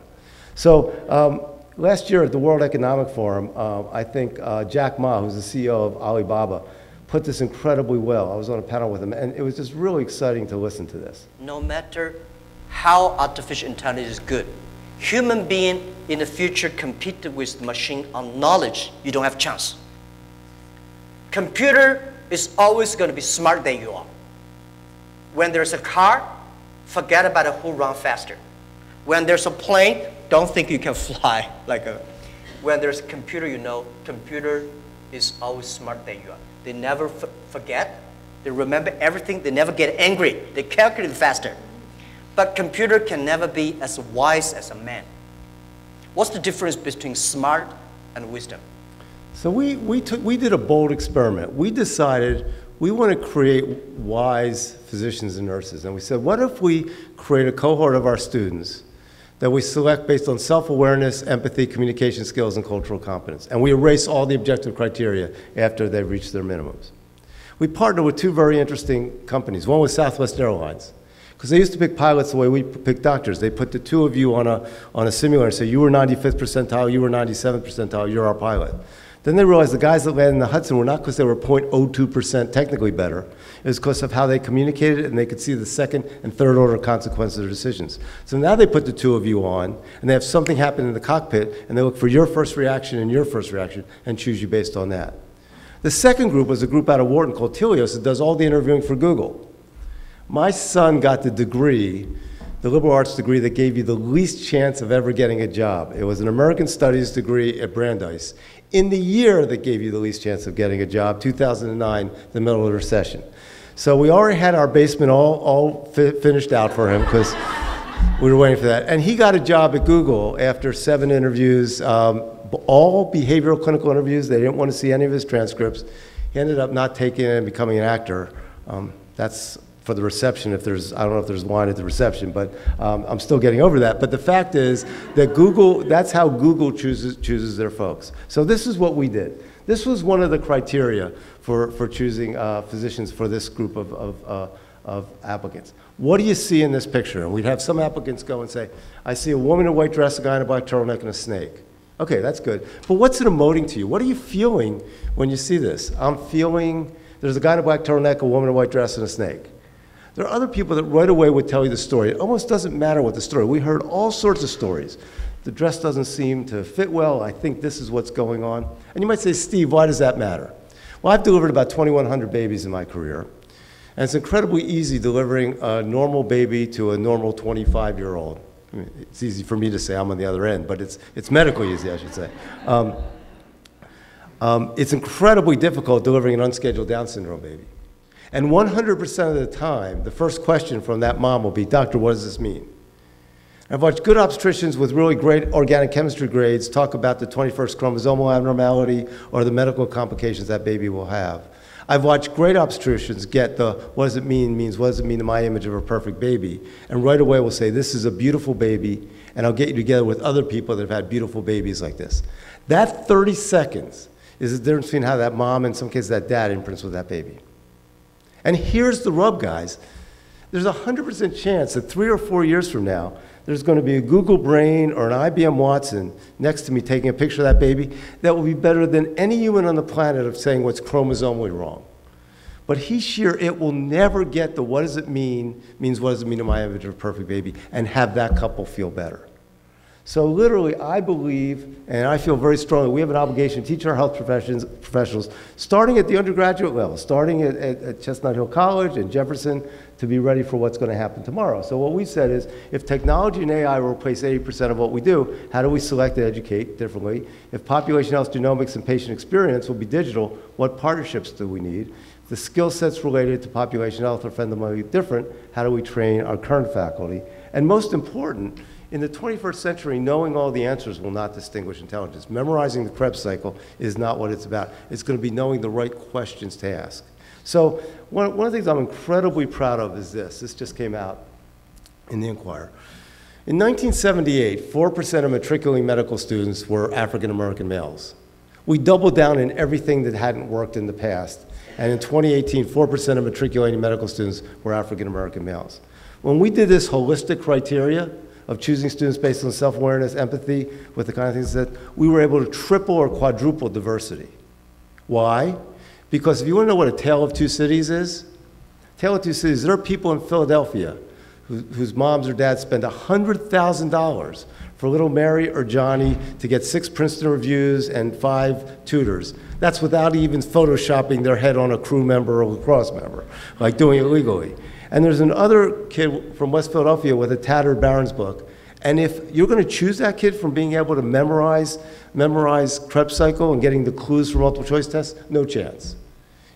So last year at the World Economic Forum, I think Jack Ma, who's the CEO of Alibaba, put this incredibly well. I was on a panel with him, and it was just really exciting to listen to this. No matter how artificial intelligence is good, human being in the future compete with machine on knowledge, you don't have a chance. Computer is always going to be smarter than you are. When there's a car, forget about who runs faster. When there's a plane, don't think you can fly. When there's a computer, you know, computer is always smarter than you are. They never forget. They remember everything. They never get angry. They calculate faster. But computer can never be as wise as a man. What's the difference between smart and wisdom? So we did a bold experiment. We decided we want to create wise physicians and nurses. And we said, what if we create a cohort of our students that we select based on self-awareness, empathy, communication skills, and cultural competence. And we erase all the objective criteria after they've reached their minimums. We partnered with two very interesting companies. One was Southwest Airlines, because they used to pick pilots the way we pick doctors. They put the two of you on a simulator and say, you were 95th percentile, you were 97th percentile, you're our pilot. Then they realized the guys that landed in the Hudson were not because they were 0.02% technically better. It was because of how they communicated, and they could see the second and third order consequences of their decisions. So now they put the two of you on, and they have something happen in the cockpit, and they look for your first reaction and your first reaction and choose you based on that. The second group was a group out of Wharton called Telios that does all the interviewing for Google. My son got the degree, the liberal arts degree that gave you the least chance of ever getting a job. It was an American Studies degree at Brandeis. In the year that gave you the least chance of getting a job, 2009, the middle of the recession. So we already had our basement all finished out for him because we were waiting for that. And he got a job at Google after 7 interviews, all behavioral clinical interviews. They didn't want to see any of his transcripts. He ended up not taking it and becoming an actor. That's for the reception, I don't know if there's wine at the reception, but I'm still getting over that. But the fact is that Google, that's how Google chooses their folks. So this is what we did. This was one of the criteria for choosing physicians for this group of applicants. What do you see in this picture? And we'd have some applicants go and say, I see a woman in a white dress, a guy in a black turtleneck, and a snake. Okay, that's good. But what's it emoting to you? What are you feeling when you see this? I'm feeling, there's a guy in a black turtleneck, a woman in a white dress, and a snake. There are other people that right away would tell you the story. It almost doesn't matter what the story. We heard all sorts of stories. The dress doesn't seem to fit well. I think this is what's going on. And you might say, Steve, why does that matter? Well, I've delivered about 2,100 babies in my career. And it's incredibly easy delivering a normal baby to a normal 25-year-old. I mean, it's easy for me to say I'm on the other end, but it's medically easy, I should say. It's incredibly difficult delivering an unscheduled Down syndrome baby. And 100% of the time, the first question from that mom will be, Doctor, what does this mean? I've watched good obstetricians with really great organic chemistry grades talk about the 21st chromosomal abnormality or the medical complications that baby will have. I've watched great obstetricians get the what does it mean means what does it mean to my image of a perfect baby, and right away will say, this is a beautiful baby, and I'll get you together with other people that have had beautiful babies like this. That 30 seconds is the difference between how that mom, in some cases that dad, imprints with that baby. And here's the rub, guys. There's a 100% chance that 3 or 4 years from now, there's going to be a Google Brain or an IBM Watson next to me taking a picture of that baby that will be better than any human on the planet of saying what's chromosomally wrong. But it will never get the what does it mean, means what does it mean to my image of a perfect baby, and have that couple feel better. So literally, I believe, and I feel very strongly, we have an obligation to teach our health professionals, starting at the undergraduate level, starting at Chestnut Hill College and Jefferson, to be ready for what's going to happen tomorrow. So what we said is, if technology and AI will replace 80% of what we do, how do we select and educate differently? If population health genomics and patient experience will be digital, what partnerships do we need? If the skill sets related to population health are fundamentally different, how do we train our current faculty? And most important, in the 21st century, knowing all the answers will not distinguish intelligence. Memorizing the Krebs cycle is not what it's about. It's going to be knowing the right questions to ask. So one of the things I'm incredibly proud of is this. This just came out in the Inquirer. In 1978, 4% of matriculating medical students were African-American males. We doubled down in everything that hadn't worked in the past. And in 2018, 4% of matriculating medical students were African-American males. When we did this holistic criteria of choosing students based on self-awareness, empathy, with the kind of things that we were able to triple or quadruple diversity. Why? Because if you want to know what a tale of two cities is, tale of two cities, there are people in Philadelphia whose moms or dads spend $100,000 for little Mary or Johnny to get 6 Princeton reviews and 5 tutors. That's without even photoshopping their head on a crew member or lacrosse member, like doing it legally. And there's another kid from West Philadelphia with a tattered Barron's book, And if you're going to choose that kid from being able to memorize Krebs cycle and getting the clues for multiple choice tests, no chance.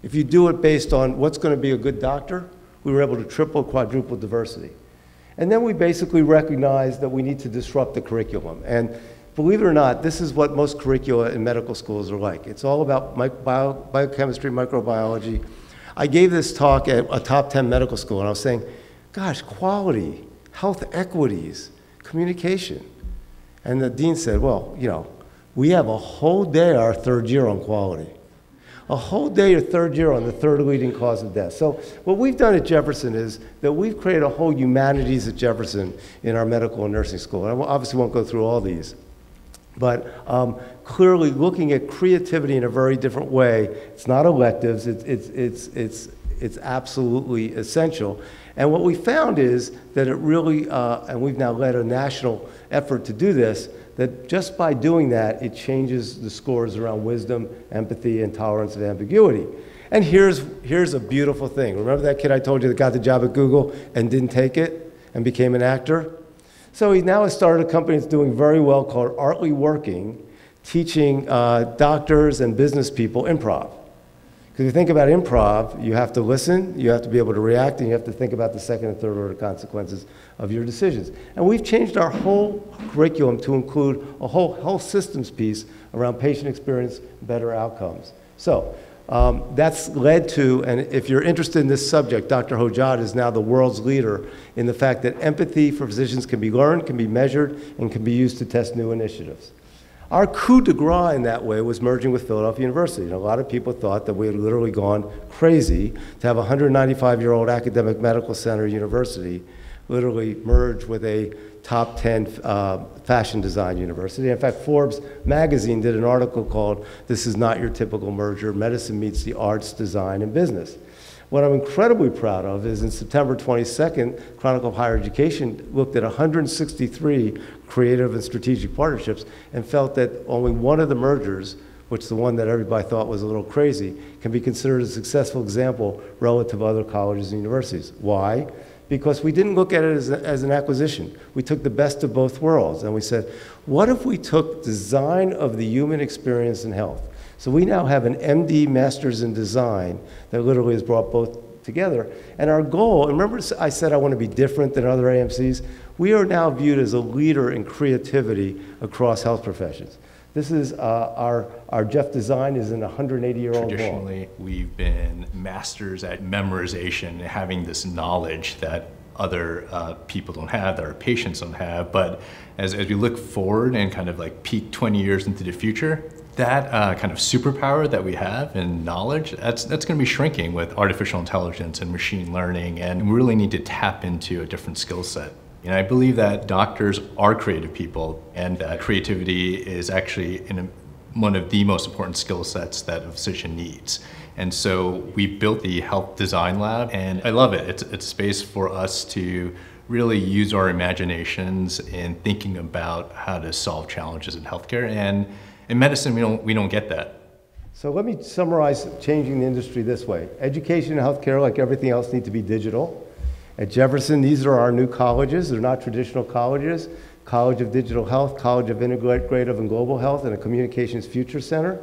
If you do it based on what's going to be a good doctor, we were able to triple, quadruple diversity. And then we basically recognized that we need to disrupt the curriculum. And believe it or not, this is what most curricula in medical schools are like. It's all about biochemistry, microbiology. I gave this talk at a top 10 medical school, and I was saying, gosh, quality, health equities, communication. And the dean said, well, you know, we have a whole day our third year on quality. A whole day your third year on the third leading cause of death. So what we've done at Jefferson is that we've created a whole humanities at Jefferson in our medical and nursing school. And I obviously won't go through all these. But clearly looking at creativity in a very different way. It's not electives, it's absolutely essential. And what we found is that it really, and we've now led a national effort to do this, that just by doing that, it changes the scores around wisdom, empathy, and tolerance of ambiguity. And here's a beautiful thing. Remember that kid I told you that got the job at Google and didn't take it and became an actor? So he now has started a company that's doing very well called Artly Working, teaching doctors and business people improv. Because if you think about improv, you have to listen, you have to be able to react, and you have to think about the second and third order consequences of your decisions. And we've changed our whole curriculum to include a whole health systems piece around patient experience, better outcomes. So that's led to, and if you're interested in this subject, Dr. Hojad is now the world's leader in the fact that empathy for physicians can be learned, can be measured, and can be used to test new initiatives. Our coup de grace in that way was merging with Philadelphia University. And a lot of people thought that we had literally gone crazy to have a 195-year-old academic medical center university literally merge with a top 10 fashion design university. In fact, Forbes magazine did an article called "This is not your typical merger, medicine meets the arts, design, and business." What I'm incredibly proud of is in September 22nd, Chronicle of Higher Education looked at 163 creative and strategic partnerships and felt that only one of the mergers, which is the one that everybody thought was a little crazy, can be considered a successful example relative to other colleges and universities. Why? Because we didn't look at it as an acquisition. We took the best of both worlds and we said, what if we took design of the human experience in health? So we now have an MD Masters in Design that literally has brought both together. And our goal, and remember I said I want to be different than other AMCs? We are now viewed as a leader in creativity across health professions. This is our Jeff Design is an 180-year-old Traditionally, we've been masters at memorization, having this knowledge that other people don't have, that our patients don't have. But as we look forward and kind of like peek 20 years into the future, that kind of superpower that we have in knowledge, that's going to be shrinking with artificial intelligence and machine learning, and we really need to tap into a different skill set. And I believe that doctors are creative people, and that creativity is actually one of the most important skill sets that a physician needs. And so we built the Health Design Lab, and I love it. It's a space for us to really use our imaginations in thinking about how to solve challenges in healthcare. And in medicine, we don't get that. So let me summarize changing the industry this way. Education and healthcare, like everything else, need to be digital. At Jefferson, these are our new colleges. They're not traditional colleges. College of Digital Health, College of Integrative and Global Health, and a Communications Future Center.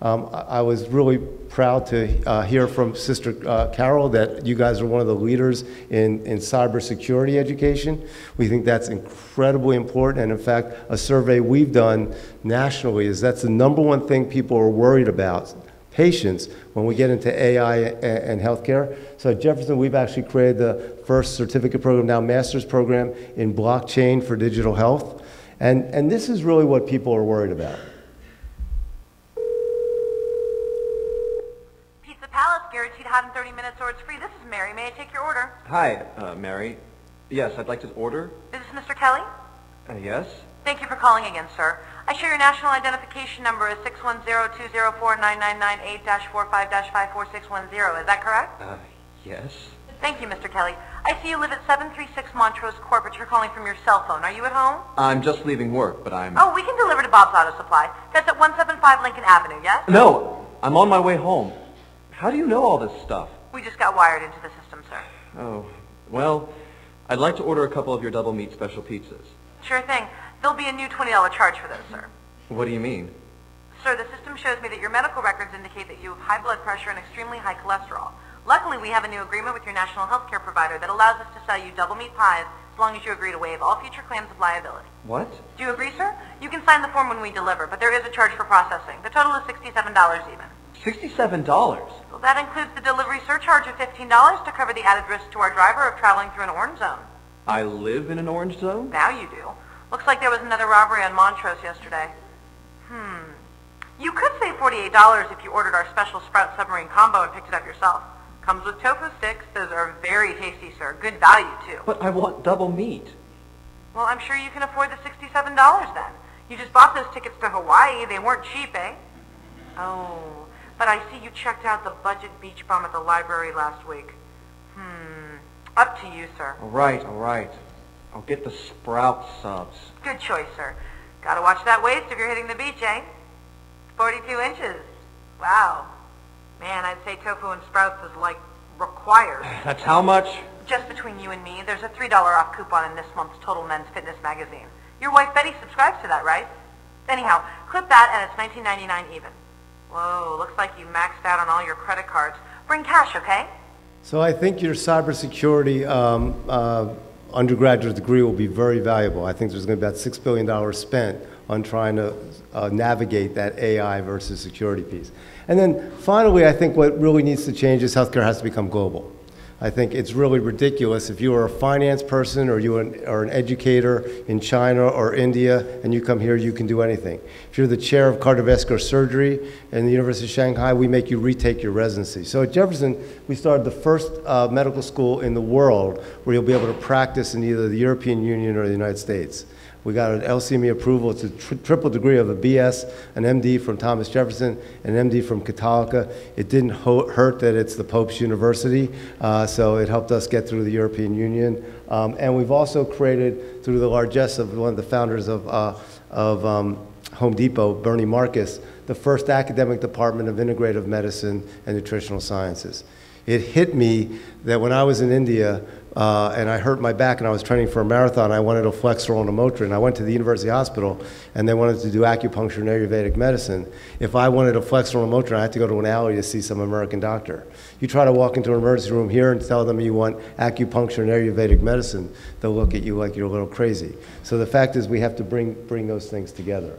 I was really proud to hear from Sister Carol that you guys are one of the leaders in cybersecurity education. We think that's incredibly important, and in fact, a survey we've done nationally is that's the #1 thing people are worried about, patients, when we get into AI and healthcare. So at Jefferson, we've actually created the first certificate program, now master's program, in blockchain for digital health. And this is really what people are worried about. Pizza Palace, guaranteed hot in 30 minutes or it's free. This is Mary. May I take your order? Hi, Mary. Yes, I'd like to order. Is this Mr. Kelly? Yes. Thank you for calling again, sir. I show your national identification number is 610-204-999-8-45-54610. Is that correct? Yes. Thank you, Mr. Kelly. I see you live at 736 Montrose Court, but you're calling from your cell phone. Are you at home? I'm just leaving work, but I'm... Oh, we can deliver to Bob's Auto Supply. That's at 175 Lincoln Avenue, yes? No, I'm on my way home. How do you know all this stuff? We just got wired into the system, sir. Oh, well, I'd like to order a couple of your double meat special pizzas. Sure thing. There'll be a new $20 charge for those, sir. What do you mean? Sir, the system shows me that your medical records indicate that you have high blood pressure and extremely high cholesterol. Luckily, we have a new agreement with your national health care provider that allows us to sell you double meat pies as long as you agree to waive all future claims of liability. What? Do you agree, sir? You can sign the form when we deliver, but there is a charge for processing. The total is $67 even. $67? Well, that includes the delivery surcharge of $15 to cover the added risk to our driver of traveling through an orange zone. I live in an orange zone? Now you do. Looks like there was another robbery on Montrose yesterday. You could save $48 if you ordered our special Sprout Submarine Combo and picked it up yourself. Comes with tofu sticks. Those are very tasty, sir. Good value, too. But I want double meat. Well, I'm sure you can afford the $67 then. You just bought those tickets to Hawaii. They weren't cheap, eh? Oh, but I see you checked out the budget beach bum at the library last week. Up to you, sir. All right. I'll get the Sprout subs. Good choice, sir. Gotta watch that waist if you're hitting the beach, eh? 42 inches. Wow. Man, I'd say tofu and Sprouts is like required. That's how much? Just between you and me, there's a $3 off coupon in this month's Total Men's Fitness magazine. Your wife Betty subscribes to that, right? Anyhow, clip that and it's $19.99 even. Whoa, looks like you maxed out on all your credit cards. Bring cash, okay? So I think your cybersecurity undergraduate degree will be very valuable. I think there's going to be about $6 billion spent on trying to navigate that AI versus security piece. And then finally, I think what really needs to change is healthcare has to become global. I think it's really ridiculous if you are a finance person or you are an educator in China or India and you come here, you can do anything. If you're the chair of cardiovascular surgery in the University of Shanghai, we make you retake your residency. So at Jefferson, we started the first medical school in the world where you'll be able to practice in either the European Union or the United States. We got an LCME approval. It's a triple degree of a BS, an MD from Thomas Jefferson, an MD from Cattolica. It didn't hurt that it's the Pope's University, so it helped us get through the European Union. And we've also created, through the largesse of one of the founders of Home Depot, Bernie Marcus, the first academic department of integrative medicine and nutritional sciences. It hit me that when I was in India, and I hurt my back and I was training for a marathon, I wanted a Flexeril and a Motrin. I went to the University Hospital and they wanted to do acupuncture and Ayurvedic medicine. If I wanted a Flexeril and a Motrin, I had to go to an alley to see some American doctor. You try to walk into an emergency room here and tell them you want acupuncture and Ayurvedic medicine, they'll look at you like you're a little crazy. So the fact is we have to bring those things together.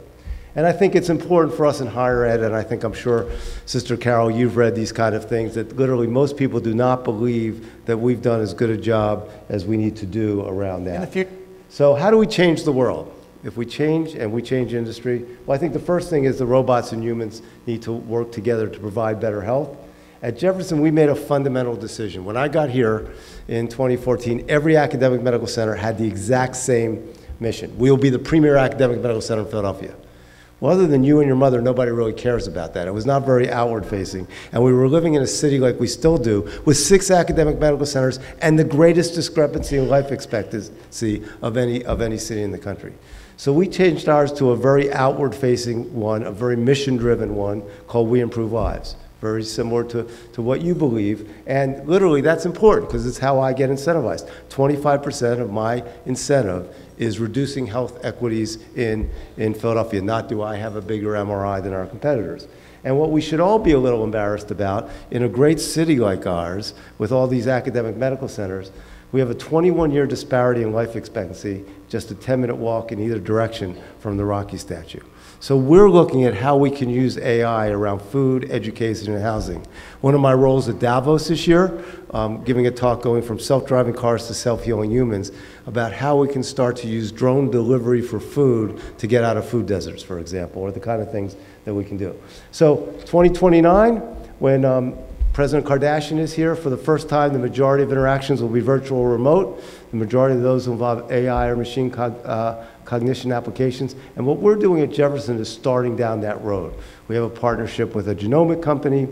And I think it's important for us in higher ed, and I think I'm sure, Sister Carol, you've read these kind of things, that literally most people do not believe that we've done as good a job as we need to do around that. So how do we change the world? If we change and we change industry, well, I think the first thing is the robots and humans need to work together to provide better health. At Jefferson, we made a fundamental decision. When I got here in 2014, every academic medical center had the exact same mission. We will be the premier academic medical center in Philadelphia. Well, other than you and your mother, nobody really cares about that. It was not very outward-facing. And we were living in a city like we still do, with 6 academic medical centers and the greatest discrepancy in life expectancy of any city in the country. So we changed ours to a very outward-facing one, a very mission-driven one, called We Improve Lives. Very similar to what you believe. And literally, that's important, because it's how I get incentivized. 25% of my incentive is reducing health equities in Philadelphia, not do I have a bigger MRI than our competitors. And what we should all be a little embarrassed about, in a great city like ours, with all these academic medical centers, we have a 21-year disparity in life expectancy, just a 10-minute walk in either direction from the Rocky statue. So we're looking at how we can use AI around food, education, and housing. One of my roles at Davos this year, giving a talk going from self-driving cars to self-healing humans, about how we can start to use drone delivery for food to get out of food deserts, for example, or the kind of things that we can do. So 2029, when President Kardashian is here, for the first time, the majority of interactions will be virtual or remote. The majority of those will involve AI or machine cognition applications. And what we're doing at Jefferson is starting down that road. We have a partnership with a genomic company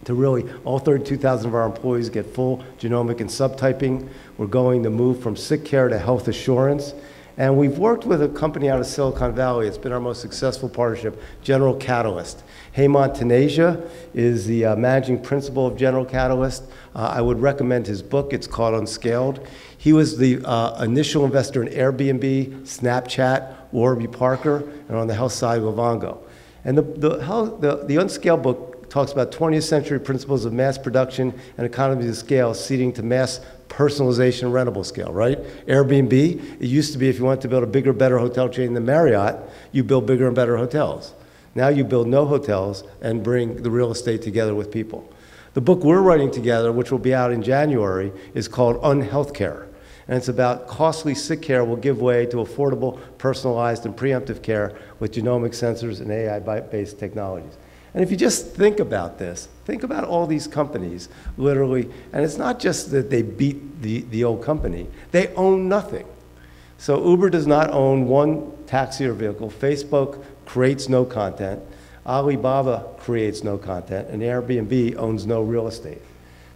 to really, all 32,000 of our employees get full genomic and subtyping. We're going to move from sick care to health assurance. And we've worked with a company out of Silicon Valley. It's been our most successful partnership, General Catalyst. Hemant Taneja is the managing principal of General Catalyst. I would recommend his book. It's called Unscaled. He was the initial investor in Airbnb, Snapchat, Warby Parker, and on the health side, Livongo. And the Unscaled book talks about 20th century principles of mass production and economies of scale seeding to mass personalization rentable scale, right? Airbnb, it used to be if you wanted to build a bigger, better hotel chain than Marriott, you build bigger and better hotels. Now you build no hotels and bring the real estate together with people. The book we're writing together, which will be out in January, is called Unhealthcare. And it's about costly sick care will give way to affordable, personalized, and preemptive care with genomic sensors and AI-based technologies. And if you just think about this, think about all these companies, literally, and it's not just that they beat the old company, they own nothing. So Uber does not own one taxi or vehicle, Facebook creates no content, Alibaba creates no content, and Airbnb owns no real estate.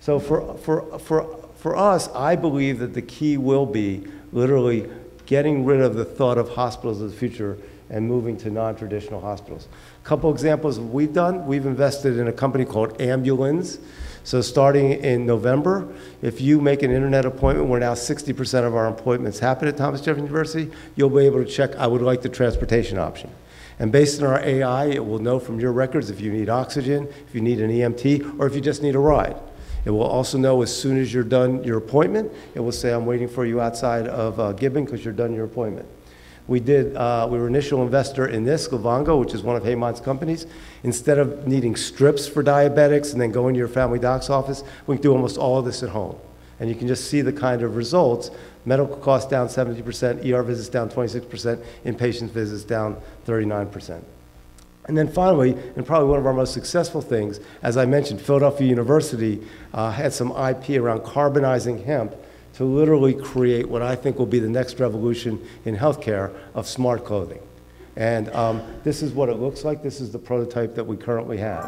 So for us, I believe that the key will be literally getting rid of the thought of hospitals of the future and moving to non-traditional hospitals. A couple examples we've done, we've invested in a company called Ambulance. So starting in November, if you make an internet appointment, where now 60% of our appointments happen at Thomas Jefferson University, you'll be able to check, I would like the transportation option. And based on our AI, it will know from your records if you need oxygen, if you need an EMT, or if you just need a ride. It will also know as soon as you're done your appointment, it will say, I'm waiting for you outside of Gibbon because you're done your appointment. We were initial investor in this, Livongo, which is one of Heyman's companies. Instead of needing strips for diabetics and then going to your family doc's office, we can do almost all of this at home. And you can just see the kind of results. Medical costs down 70%, ER visits down 26%, inpatient visits down 39%. And then finally, and probably one of our most successful things, as I mentioned, Philadelphia University had some IP around carbonizing hemp to literally create what I think will be the next revolution in healthcare of smart clothing. And this is what it looks like. This is the prototype that we currently have.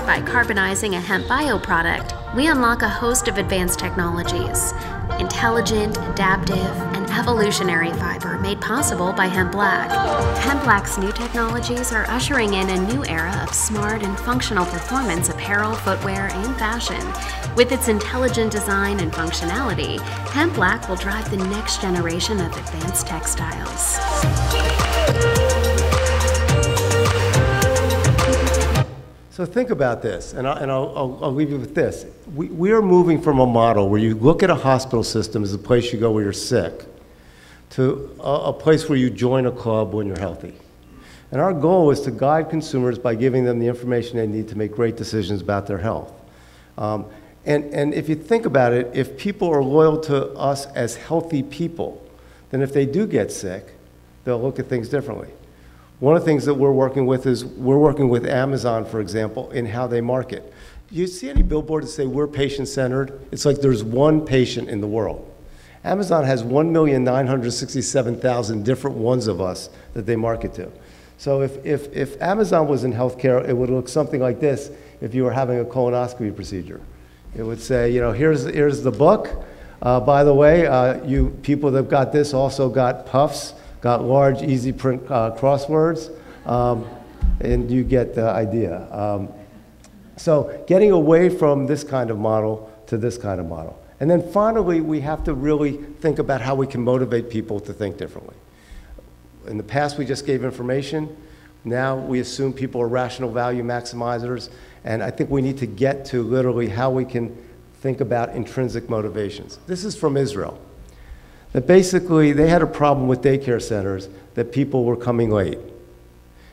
By carbonizing a hemp bioproduct, we unlock a host of advanced technologies. Intelligent, adaptive, and evolutionary fiber made possible by Hemp Black. Hemp Black's new technologies are ushering in a new era of smart and functional performance apparel, footwear, and fashion. With its intelligent design and functionality, Hemp Black will drive the next generation of advanced textiles. So think about this, and I'll leave you with this. We are moving from a model where you look at a hospital system as a place you go where you're sick to a place where you join a club when you're healthy. And our goal is to guide consumers by giving them the information they need to make great decisions about their health. And if you think about it, if people are loyal to us as healthy people, then if they do get sick, they'll look at things differently. One of the things that we're working with is we're working with Amazon, for example, in how they market. You see any billboard that say we're patient-centered? It's like there's one patient in the world. Amazon has 1,967,000 different ones of us that they market to. So if Amazon was in healthcare, it would look something like this if you were having a colonoscopy procedure. It would say, you know, here's the book. By the way, you people that got this also got puffs, got large, easy print crosswords, and you get the idea. So getting away from this kind of model to this kind of model. And then finally, we have to really think about how we can motivate people to think differently. In the past, we just gave information. Now we assume people are rational value maximizers, and I think we need to get to literally how we can think about intrinsic motivations. This is from Israel. That basically they had a problem with daycare centers that people were coming late.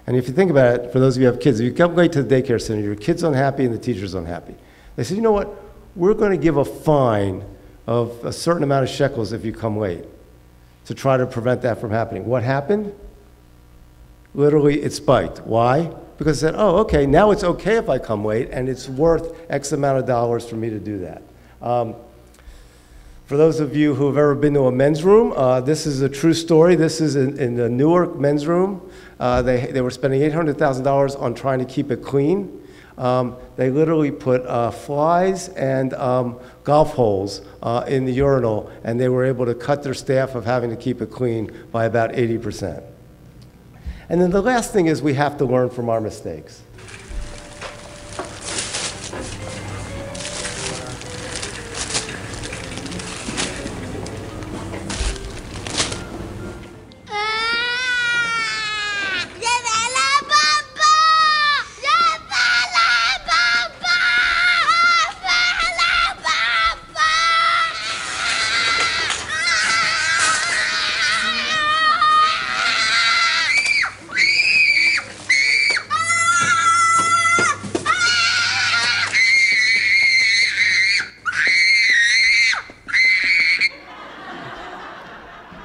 And if you think about it, for those of you who have kids, if you come late to the daycare center, your kid's unhappy and the teacher's unhappy. They said, you know what, we're going to give a fine of a certain amount of shekels if you come late to try to prevent that from happening. What happened? Literally, it spiked. Why? Because they said, oh, okay, now it's okay if I come late and it's worth X amount of dollars for me to do that. For those of you who have ever been to a men's room, this is a true story. This is in the Newark men's room. They were spending $800,000 on trying to keep it clean. They literally put flies and golf holes in the urinal, and they were able to cut their staff of having to keep it clean by about 80%. And then the last thing is we have to learn from our mistakes.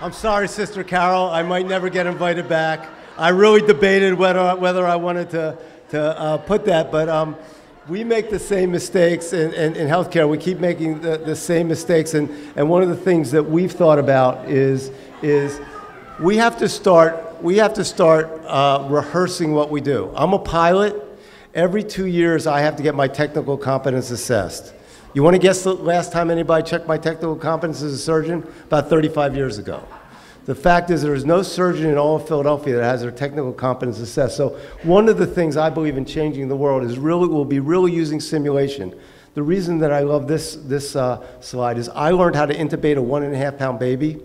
I'm sorry, Sister Carol, I might never get invited back. I really debated whether I wanted to put that, but we make the same mistakes in healthcare. We keep making the same mistakes, and one of the things that we've thought about is we have to start rehearsing what we do. I'm a pilot. Every 2 years, I have to get my technical competence assessed. You want to guess the last time anybody checked my technical competence as a surgeon? About 35 years ago. The fact is there is no surgeon in all of Philadelphia that has their technical competence assessed. So one of the things I believe in changing the world is we'll be really using simulation. The reason that I love this slide is I learned how to intubate a 1.5 pound baby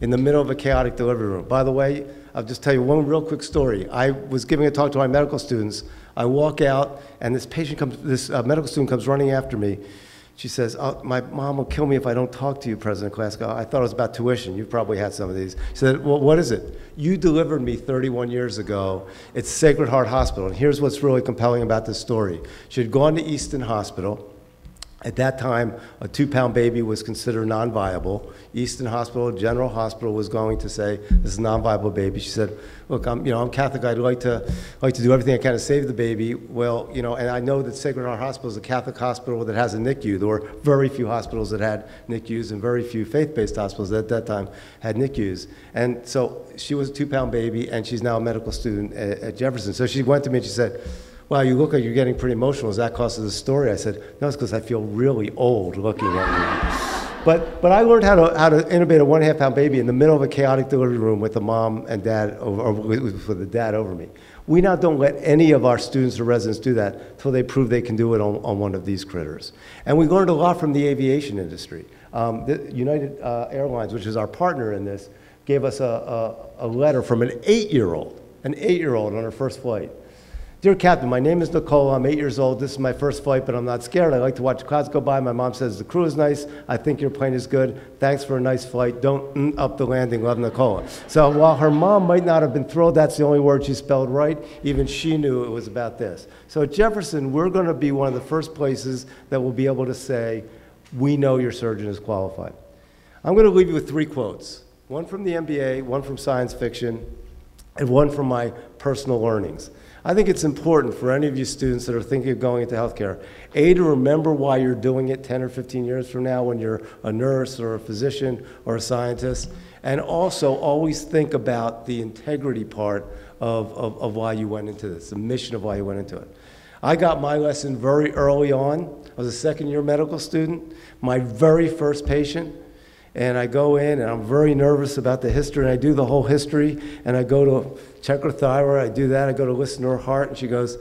in the middle of a chaotic delivery room. By the way, I'll just tell you one real quick story. I was giving a talk to my medical students. I walk out and this medical student comes running after me. She says, oh, my mom will kill me if I don't talk to you, President Klasko. I thought it was about tuition. You've probably had some of these. She said, well, what is it? You delivered me 31 years ago. It's Sacred Heart Hospital. And here's what's really compelling about this story. She had gone to Easton Hospital. At that time, a 2-pound baby was considered non-viable. Easton Hospital, General Hospital was going to say, this is a non-viable baby. She said, look, I'm Catholic, I'd like to do everything I can to save the baby. Well, and I know that Sacred Heart Hospital is a Catholic hospital that has a NICU. There were very few hospitals that had NICUs and very few faith-based hospitals that at that time had NICUs. And so she was a 2-pound baby, and she's now a medical student at Jefferson. So she went to me and she said, wow, you look like you're getting pretty emotional. Is that cause of the story? I said, no, it's because I feel really old looking at you. But I learned how to intubate a 1.5 pound baby in the middle of a chaotic delivery room with the mom and dad, or with the dad over me. We now don't let any of our students or residents do that until they prove they can do it on one of these critters. And we learned a lot from the aviation industry. The United Airlines, which is our partner in this, gave us a letter from an 8-year-old on her first flight. Dear Captain, my name is Nicole. I'm 8 years old. This is my first flight, but I'm not scared. I like to watch clouds go by. My mom says the crew is nice. I think your plane is good. Thanks for a nice flight. Don't up the landing. Love, Nicole. So while her mom might not have been thrilled, that's the only word she spelled right. Even she knew it was about this. So at Jefferson, we're going to be one of the first places that will be able to say, we know your surgeon is qualified. I'm going to leave you with 3 quotes. One from the MBA, one from science fiction, and one from my personal learnings. I think it's important for any of you students that are thinking of going into healthcare, A, to remember why you're doing it 10 or 15 years from now when you're a nurse or a physician or a scientist, and also always think about the integrity part of why you went into this, the mission of why you went into it. I got my lesson very early on. I was a second-year medical student, my very first patient. And I go in, and I'm very nervous about the history, and I do the whole history, and I go to check her thyroid, I do that, I go to listen to her heart, and she goes,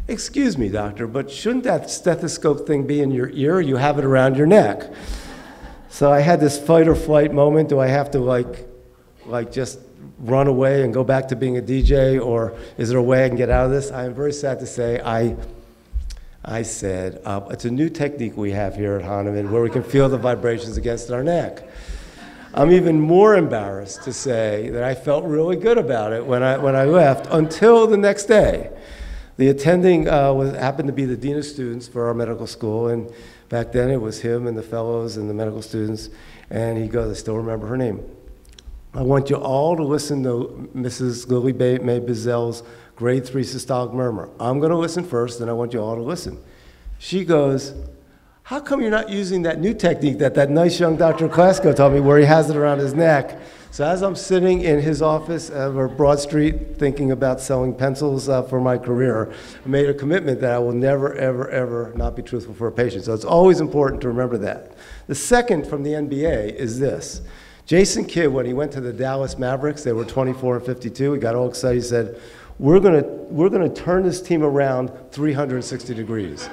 excuse me, doctor, but shouldn't that stethoscope thing be in your ear? You have it around your neck. So I had this fight or flight moment. Do I have to like just run away and go back to being a DJ, or is there a way I can get out of this? I am very sad to say I said, it's a new technique we have here at Hahnemann where we can feel the vibrations against our neck. I'm even more embarrassed to say that I felt really good about it when I left until the next day. The attending happened to be the dean of students for our medical school, and back then it was him and the fellows and the medical students, and he goes, I still remember her name. I want you all to listen to Mrs. Lily Mae Bizel's grade 3 systolic murmur. I'm going to listen first, and I want you all to listen. She goes, how come you're not using that new technique that nice young Dr. Klasko told me where he has it around his neck? So as I'm sitting in his office over Broad Street thinking about selling pencils for my career, I made a commitment that I will never, ever, ever not be truthful for a patient. So it's always important to remember that. The second from the NBA is this. Jason Kidd, when he went to the Dallas Mavericks, they were 24 and 52. He got all excited. He said, we're gonna turn this team around 360 degrees.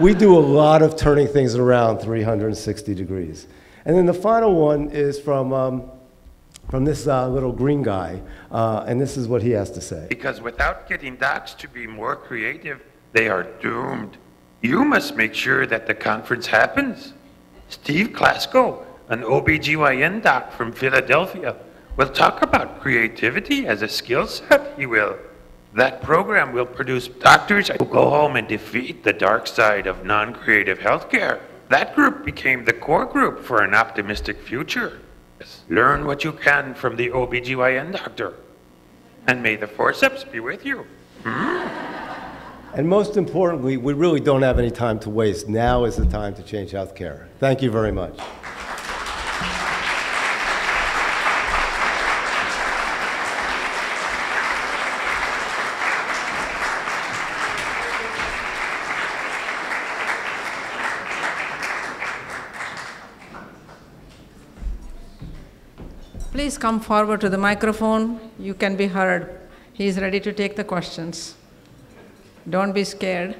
We do a lot of turning things around 360 degrees. And then the final one is from this little green guy, and this is what he has to say. Because without getting docs to be more creative, they are doomed. You must make sure that the conference happens. Steve Klasko, an OBGYN doc from Philadelphia, will talk about creativity as a skill set, he will. That program will produce doctors who go home and defeat the dark side of non-creative healthcare. That group became the core group for an optimistic future. Learn what you can from the OBGYN doctor. And may the forceps be with you. And most importantly, we really don't have any time to waste. Now is the time to change healthcare. Thank you very much. Please come forward to the microphone. You can be heard. He is ready to take the questions. Don't be scared.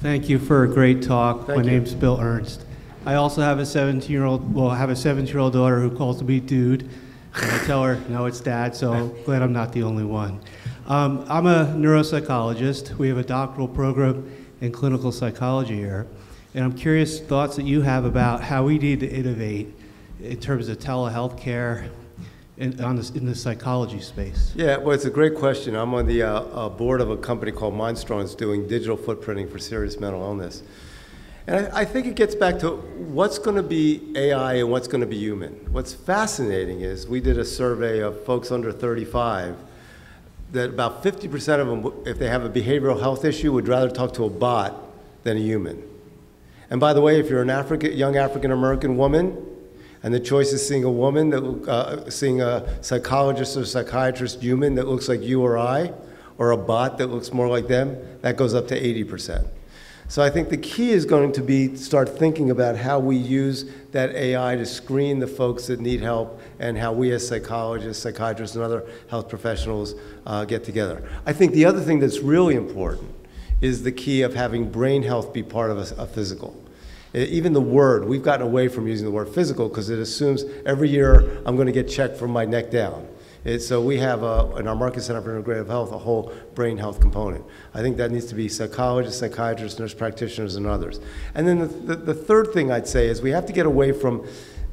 Thank you for a great talk. Thank My you. name's Bill Ernst. I also have a 17-year-old daughter who calls me dude. And I tell her, no, it's dad, so glad I'm not the only one. I'm a neuropsychologist. We have a doctoral program in clinical psychology here. And I'm curious thoughts that you have about how we need to innovate in terms of telehealth care in the psychology space. Yeah, well, it's a great question. I'm on the board of a company called Mindstrong that's doing digital footprinting for serious mental illness. And I think it gets back to what's going to be AI and what's going to be human. What's fascinating is we did a survey of folks under 35 that about 50% of them, if they have a behavioral health issue, would rather talk to a bot than a human. And by the way, if you're an young African-American woman, and the choice is seeing a woman, seeing a psychologist or psychiatrist human that looks like you or I, or a bot that looks more like them, that goes up to 80%. So I think the key is going to be start thinking about how we use that AI to screen the folks that need help and how we as psychologists, psychiatrists, and other health professionals get together. I think the other thing that's really important is the key of having brain health be part of a physical. Even the word, we've gotten away from using the word physical because it assumes every year I'm going to get checked from my neck down. So we have, in our Marcus Center for Integrative Health, a whole brain health component. I think that needs to be psychologists, psychiatrists, nurse practitioners, and others. And then the third thing I'd say is we have to get away from,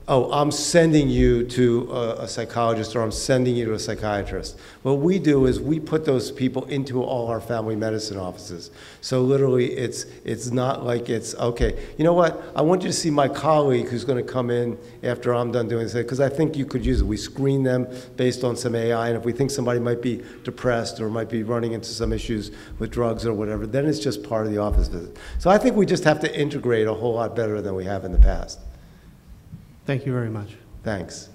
oh, I'm sending you to a psychologist or I'm sending you to a psychiatrist. What we do is we put those people into all our family medicine offices. So literally it's not like it's, okay, you know what, I want you to see my colleague who's going to come in after I'm done doing this, because I think you could use it. We screen them based on some AI, and if we think somebody might be depressed or might be running into some issues with drugs or whatever, then it's just part of the office visit. So I think we just have to integrate a whole lot better than we have in the past. Thank you very much. Thanks.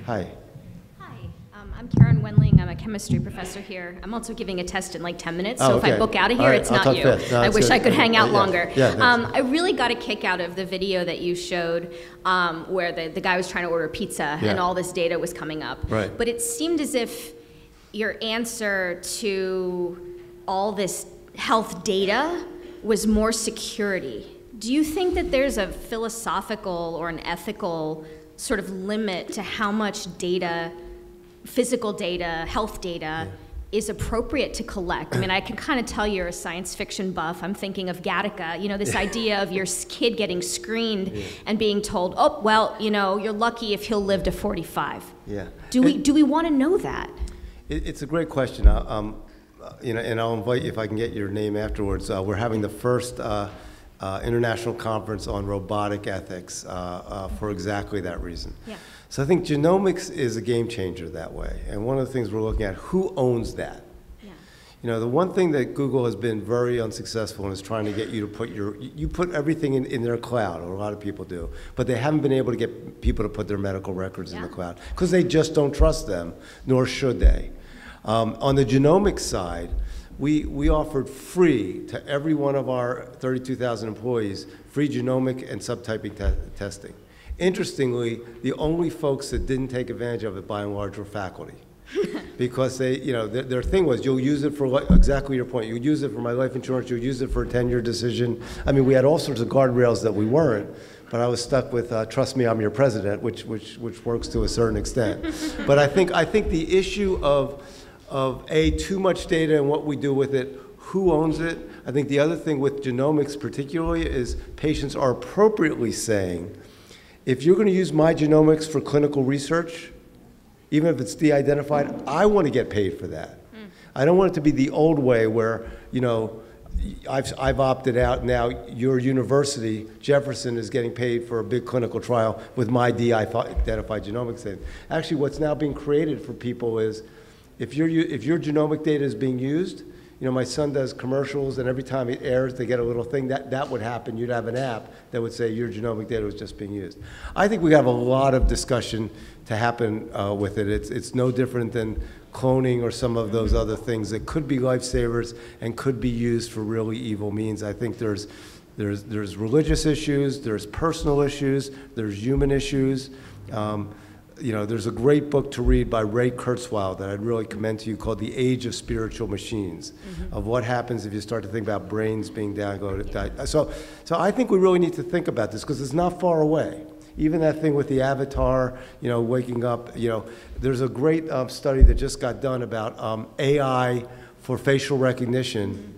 Hi. I'm Karen Wendling. I'm a chemistry professor here. I'm also giving a test in like 10 minutes, so Oh, if okay. I book out of here, All right, it's I'll not talk you. fast. No, I that's wish good. I could hang out Yeah. longer. Yeah, thanks. I really got a kick out of the video that you showed where the guy was trying to order pizza Yeah. and all this data was coming up. Right. But it seemed as if your answer to all this health data was more security. Do you think that there's a philosophical or an ethical sort of limit to how much data, physical data, health data, is appropriate to collect? I mean, I can kind of tell you're a science fiction buff. I'm thinking of Gattaca, you know, this idea of your kid getting screened and being told, oh, well, you know, you're lucky if he'll live to 45. Yeah. Do we want to know that? It's a great question. You know, and I'll invite you if I can get your name afterwards. We're having the first international conference on robotic ethics for exactly that reason. Yeah. So I think genomics is a game changer that way. And one of the things we're looking at, who owns that? Yeah. You know, the one thing that Google has been very unsuccessful in is trying to get you to put you put everything in their cloud, or a lot of people do, but they haven't been able to get people to put their medical records in the cloud because they just don't trust them, nor should they. On the genomics side, we offered free to every one of our 32,000 employees free genomic and subtyping testing. Interestingly, the only folks that didn't take advantage of it by and large were faculty. Because they, you know, their thing was, you'll use it for exactly your point. You'll use it for my life insurance. You'll use it for a 10-year decision. I mean, we had all sorts of guardrails that we weren't, but I was stuck with "Trust me, I'm your president," which works to a certain extent. But I think the issue of too much data and what we do with it, who owns it. I think the other thing with genomics particularly is patients are appropriately saying, if you're going to use my genomics for clinical research, even if it's de-identified, I want to get paid for that. I don't want it to be the old way where, you know, I've opted out, now your university, Jefferson, is getting paid for a big clinical trial with my de-identified genomics data. Actually, what's now being created for people is, if your genomic data is being used, you know, my son does commercials, and every time it airs, they get a little thing. That would happen. You'd have an app that would say your genomic data was just being used. I think we have a lot of discussion to happen with it. It's no different than cloning or some of those other things that could be lifesavers and could be used for really evil means. I think there's religious issues, there's personal issues, there's human issues. You know, there's a great book to read by Ray Kurzweil that I'd really commend to you called The Age of Spiritual Machines, of what happens if you start to think about brains being downgraded. So I think we really need to think about this because it's not far away. Even that thing with the avatar, you know, waking up, you know, there's a great study that just got done about AI for facial recognition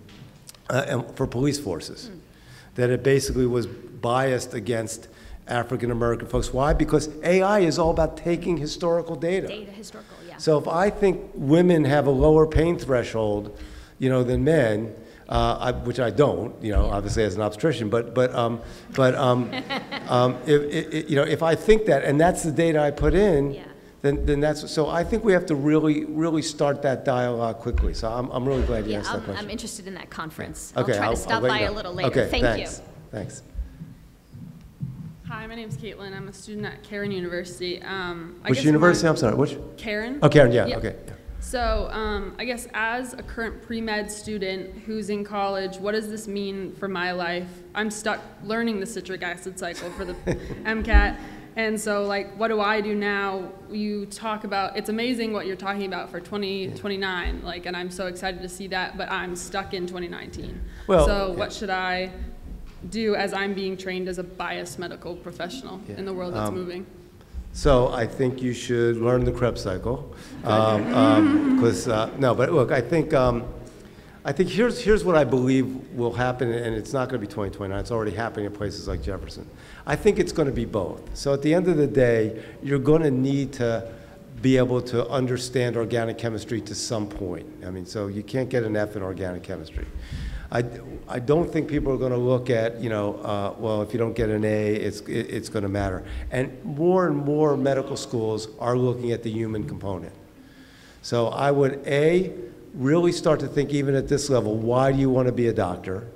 and for police forces, that it basically was biased against African American folks. Why? Because AI is all about taking historical data. Historical, yeah. So if I think women have a lower pain threshold, you know, than men, which I don't, you know, obviously as an obstetrician, but if, you know, if I think that, and that's the data I put in, then that's, so I think we have to really start that dialogue quickly. So I'm really glad you asked that question. I'm interested in that conference. Okay, I'll try to stop by a little later. Okay, Thank you. Thanks. Hi, my name's Caitlin. I'm a student at Cairn University. Which university? I'm sorry, which? Cairn. Oh, Cairn, yeah, okay. Yeah. So I guess as a current pre-med student who's in college, what does this mean for my life? I'm stuck learning the citric acid cycle for the MCAT. And so, like, what do I do now? You talk about, it's amazing what you're talking about for 2029, like, and I'm so excited to see that, but I'm stuck in 2019. Well, so what should I do as I'm being trained as a biased medical professional in the world that's moving? So I think you should learn the Krebs cycle, because no, but look, I think here's what I believe will happen, and it's not going to be 2029. It's already happening in places like Jefferson. I think it's going to be both. So at the end of the day, you're going to need to be able to understand organic chemistry to some point. I mean, so you can't get an F in organic chemistry. I don't think people are going to look at, you know, well, if you don't get an A, it's going to matter. And more medical schools are looking at the human component. So I would, A, really start to think even at this level, why do you want to be a doctor?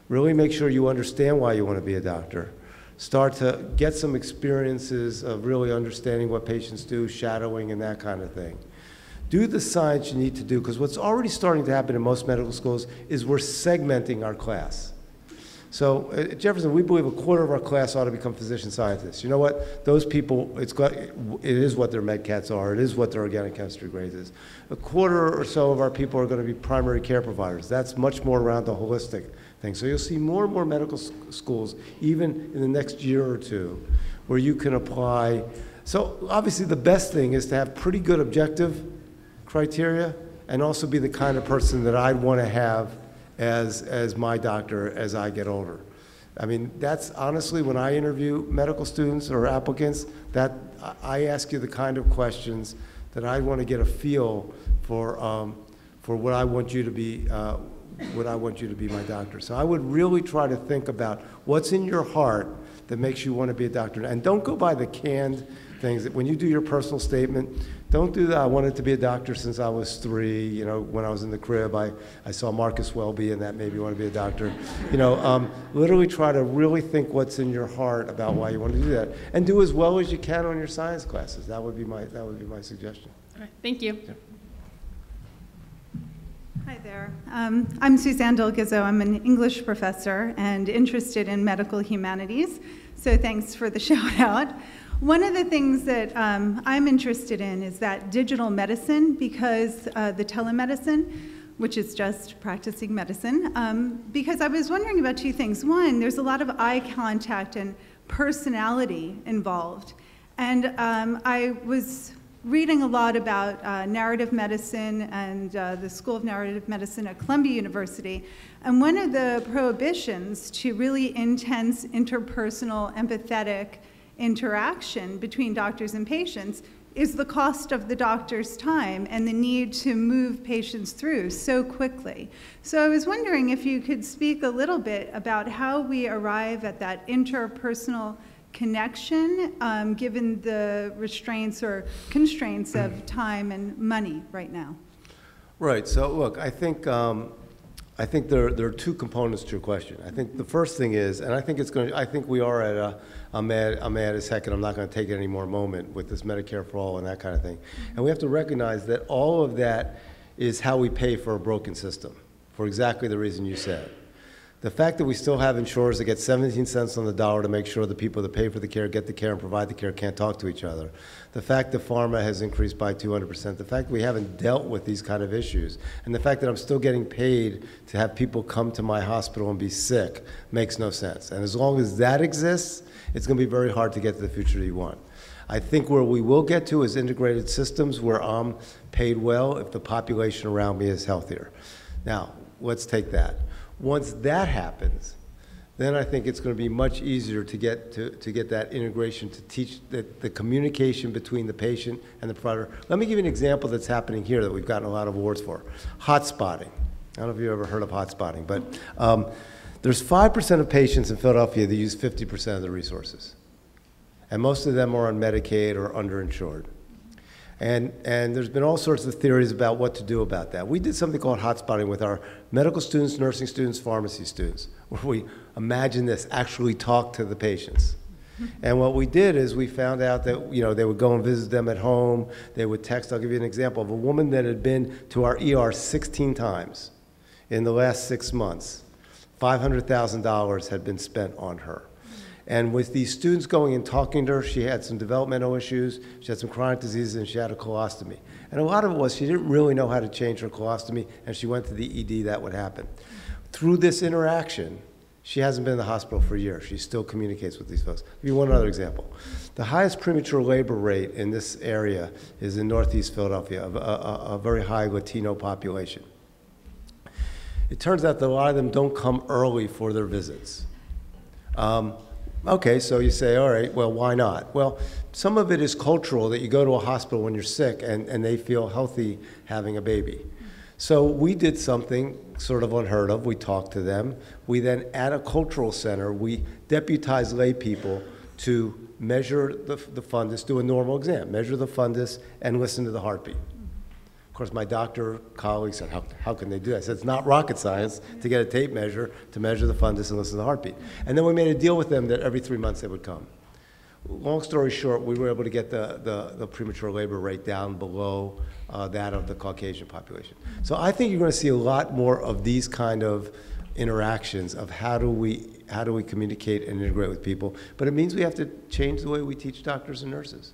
Really make sure you understand why you want to be a doctor. Start to get some experiences of really understanding what patients do, shadowing and that kind of thing. Do the science you need to do, because what's already starting to happen in most medical schools is we're segmenting our class. So at Jefferson, we believe a quarter of our class ought to become physician scientists. You know what? Those people, it is what their MedCats are. It is what their organic chemistry grades is. A quarter or so of our people are going to be primary care providers. That's much more around the holistic thing. So you'll see more and more medical schools, even in the next year or two, where you can apply. So obviously the best thing is to have pretty good objective criteria and also be the kind of person that I'd want to have as my doctor as I get older. I mean, that's honestly, when I interview medical students or applicants, that I ask you the kind of questions that I want to get a feel for what I want you to be, my doctor. So I would really try to think about what's in your heart that makes you want to be a doctor. And don't go by the canned things. That when you do your personal statement, don't do that. I wanted to be a doctor since I was 3. You know, when I was in the crib, I saw Marcus Welby, and that made me want to be a doctor. You know, literally try to really think what's in your heart about why you want to do that, and do as well as you can on your science classes. That would be my suggestion. Okay, thank you. Yeah. Hi there. I'm Suzanne Delgizzo. I'm an English professor and interested in medical humanities. so thanks for the shout out. One of the things that I'm interested in is that digital medicine, because the telemedicine, which is just practicing medicine, because I was wondering about two things. One, there's a lot of eye contact and personality involved. And I was reading a lot about narrative medicine and the School of Narrative Medicine at Columbia University. And one of the prohibitions to really intense interpersonal, empathetic interaction between doctors and patients is the cost of the doctor's time and the need to move patients through so quickly. So I was wondering if you could speak a little bit about how we arrive at that interpersonal connection, given the restraints or constraints of time and money right now. Right. So look, I think there are two components to your question. I think the first thing is, and I think it's going to, I think we are at I'm mad as heck, and I'm not going to take it any more moment with this Medicare for all and that kind of thing. And we have to recognize that all of that is how we pay for a broken system, for exactly the reason you said. The fact that we still have insurers that get 17 cents on the dollar to make sure the people that pay for the care, get the care, and provide the care can't talk to each other. The fact that pharma has increased by 200%. The fact that we haven't dealt with these kind of issues. And the fact that I'm still getting paid to have people come to my hospital and be sick makes no sense. And as long as that exists, it's going to be very hard to get to the future that you want. I think where we will get to is integrated systems where I'm paid well if the population around me is healthier. Now, let's take that. Once that happens, then I think it's going to be much easier to get that integration, to teach the communication between the patient and the provider. Let me give you an example that's happening here that we've gotten a lot of awards for. Hotspotting. I don't know if you've ever heard of hotspotting, but there's 5% of patients in Philadelphia that use 50% of the resources. And most of them are on Medicaid or underinsured. And there's been all sorts of theories about what to do about that. We did something called hotspotting with our medical students, nursing students, pharmacy students, where we, imagine this, actually talk to the patients. And what we did is we found out that, you know, they would go and visit them at home, they would text. I'll give you an example of a woman that had been to our ER 16 times in the last 6 months. $500,000 had been spent on her. And with these students going and talking to her, she had some developmental issues, she had some chronic diseases, and she had a colostomy. And a lot of it was she didn't really know how to change her colostomy, and she went to the ED, that would happen. Through this interaction, she hasn't been in the hospital for a year. She still communicates with these folks. I'll give you one other example. The highest premature labor rate in this area is in Northeast Philadelphia, a very high Latino population. It turns out that a lot of them don't come early for their visits. Okay, so you say, all right, well, why not? Well, some of it is cultural, that you go to a hospital when you're sick and they feel healthy having a baby. So we did something sort of unheard of. We talked to them. We then, at a cultural center, we deputized lay people to measure the fundus, do a normal exam, measure the fundus, and listen to the heartbeat. Of course, my doctor colleague said, how can they do that? I said, it's not rocket science to get a tape measure to measure the fundus and listen to the heartbeat. And then we made a deal with them that every 3 months they would come. Long story short, we were able to get the premature labor rate down below that of the Caucasian population. So I think you're going to see a lot more of these kind of interactions of how do we communicate and integrate with people. But it means we have to change the way we teach doctors and nurses.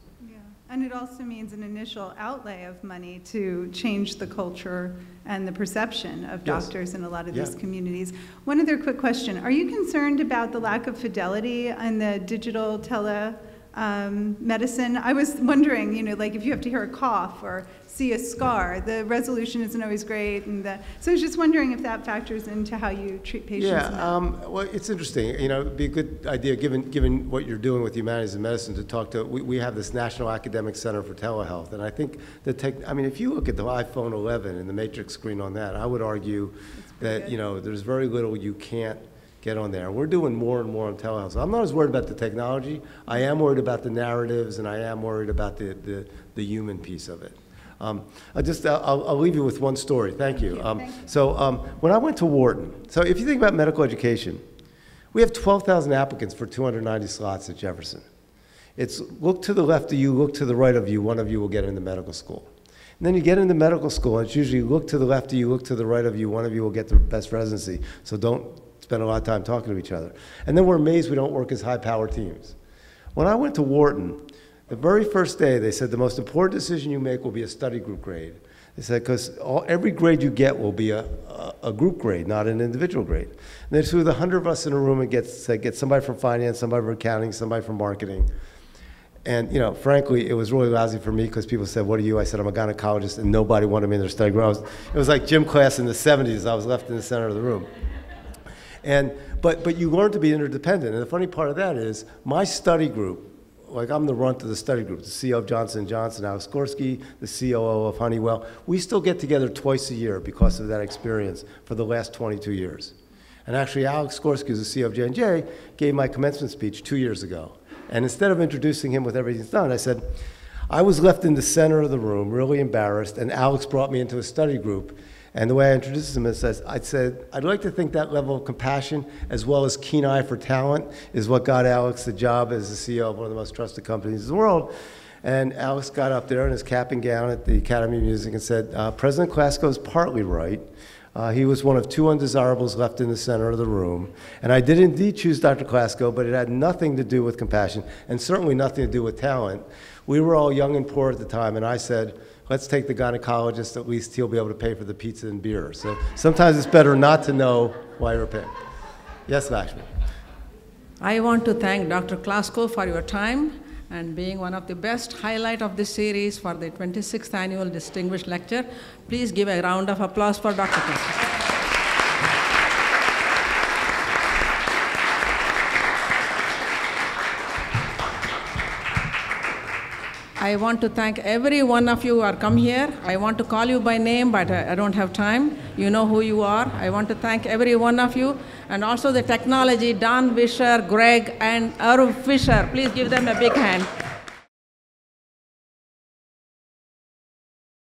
And it also means an initial outlay of money to change the culture and the perception of doctors in a lot of these communities. One other quick question. Are you concerned about the lack of fidelity in the digital medicine? I was wondering, you know, like if you have to hear a cough or see a scar, the resolution isn't always great. So I was just wondering if that factors into how you treat patients. Yeah, well, it's interesting. You know, it'd be a good idea, given what you're doing with humanities and medicine, to talk to. We have this National Academic Center for Telehealth, and I think I mean, if you look at the iPhone 11 and the matrix screen on that, I would argue that you know there's very little you can't get on there. We're doing more and more on telehealth. So I'm not as worried about the technology. I am worried about the narratives, and I am worried about the human piece of it. I'll leave you with one story. Thank you. When I went to Wharton, so if you think about medical education, we have 12,000 applicants for 290 slots at Jefferson. It's look to the left of you, look to the right of you, one of you will get into medical school. And then you get into medical school, and it's usually look to the left of you, look to the right of you, one of you will get the best residency. So don't spend a lot of time talking to each other. And then we're amazed we don't work as high-power teams. When I went to Wharton, the very first day, they said the most important decision you make will be a study group grade. They said, because every grade you get will be a group grade, not an individual grade. And they threw the 100 of us in a room and get somebody from finance, somebody from accounting, somebody from marketing. And, you know, frankly, it was really lousy for me because people said, what are you? I said, I'm a gynecologist, and nobody wanted me in their study group. It was like gym class in the 70s. I was left in the center of the room. But you learn to be interdependent. And the funny part of that is my study group, like I'm the runt of the study group, the CEO of Johnson & Johnson, Alex Gorsky, the COO of Honeywell. We still get together twice a year because of that experience for the last 22 years. And actually, Alex Gorsky, who's the CEO of J&J, gave my commencement speech 2 years ago. And instead of introducing him with everything's done, I said, I was left in the center of the room, really embarrassed, and Alex brought me into a study group. And the way I introduced him is, I said, I'd like to think that level of compassion as well as keen eye for talent is what got Alex the job as the CEO of one of the most trusted companies in the world. And Alex got up there in his cap and gown at the Academy of Music and said, President Klasko is partly right. He was one of 2 undesirables left in the center of the room. And I did indeed choose Dr. Klasko, but it had nothing to do with compassion and certainly nothing to do with talent. We were all young and poor at the time, and I said, let's take the gynecologist, at least he'll be able to pay for the pizza and beer. So sometimes it's better not to know why you're paying. Yes, Lakshmi. I want to thank Dr. Klasko for your time and being one of the best highlight of this series for the 26th annual Distinguished Lecture. Please give a round of applause for Dr. Klasko. I want to thank every one of you who are come here. I want to call you by name, but I don't have time. You know who you are. I want to thank every one of you, and also the technology, Don Vischer, Greg, and Irv Fisher. Please give them a big hand.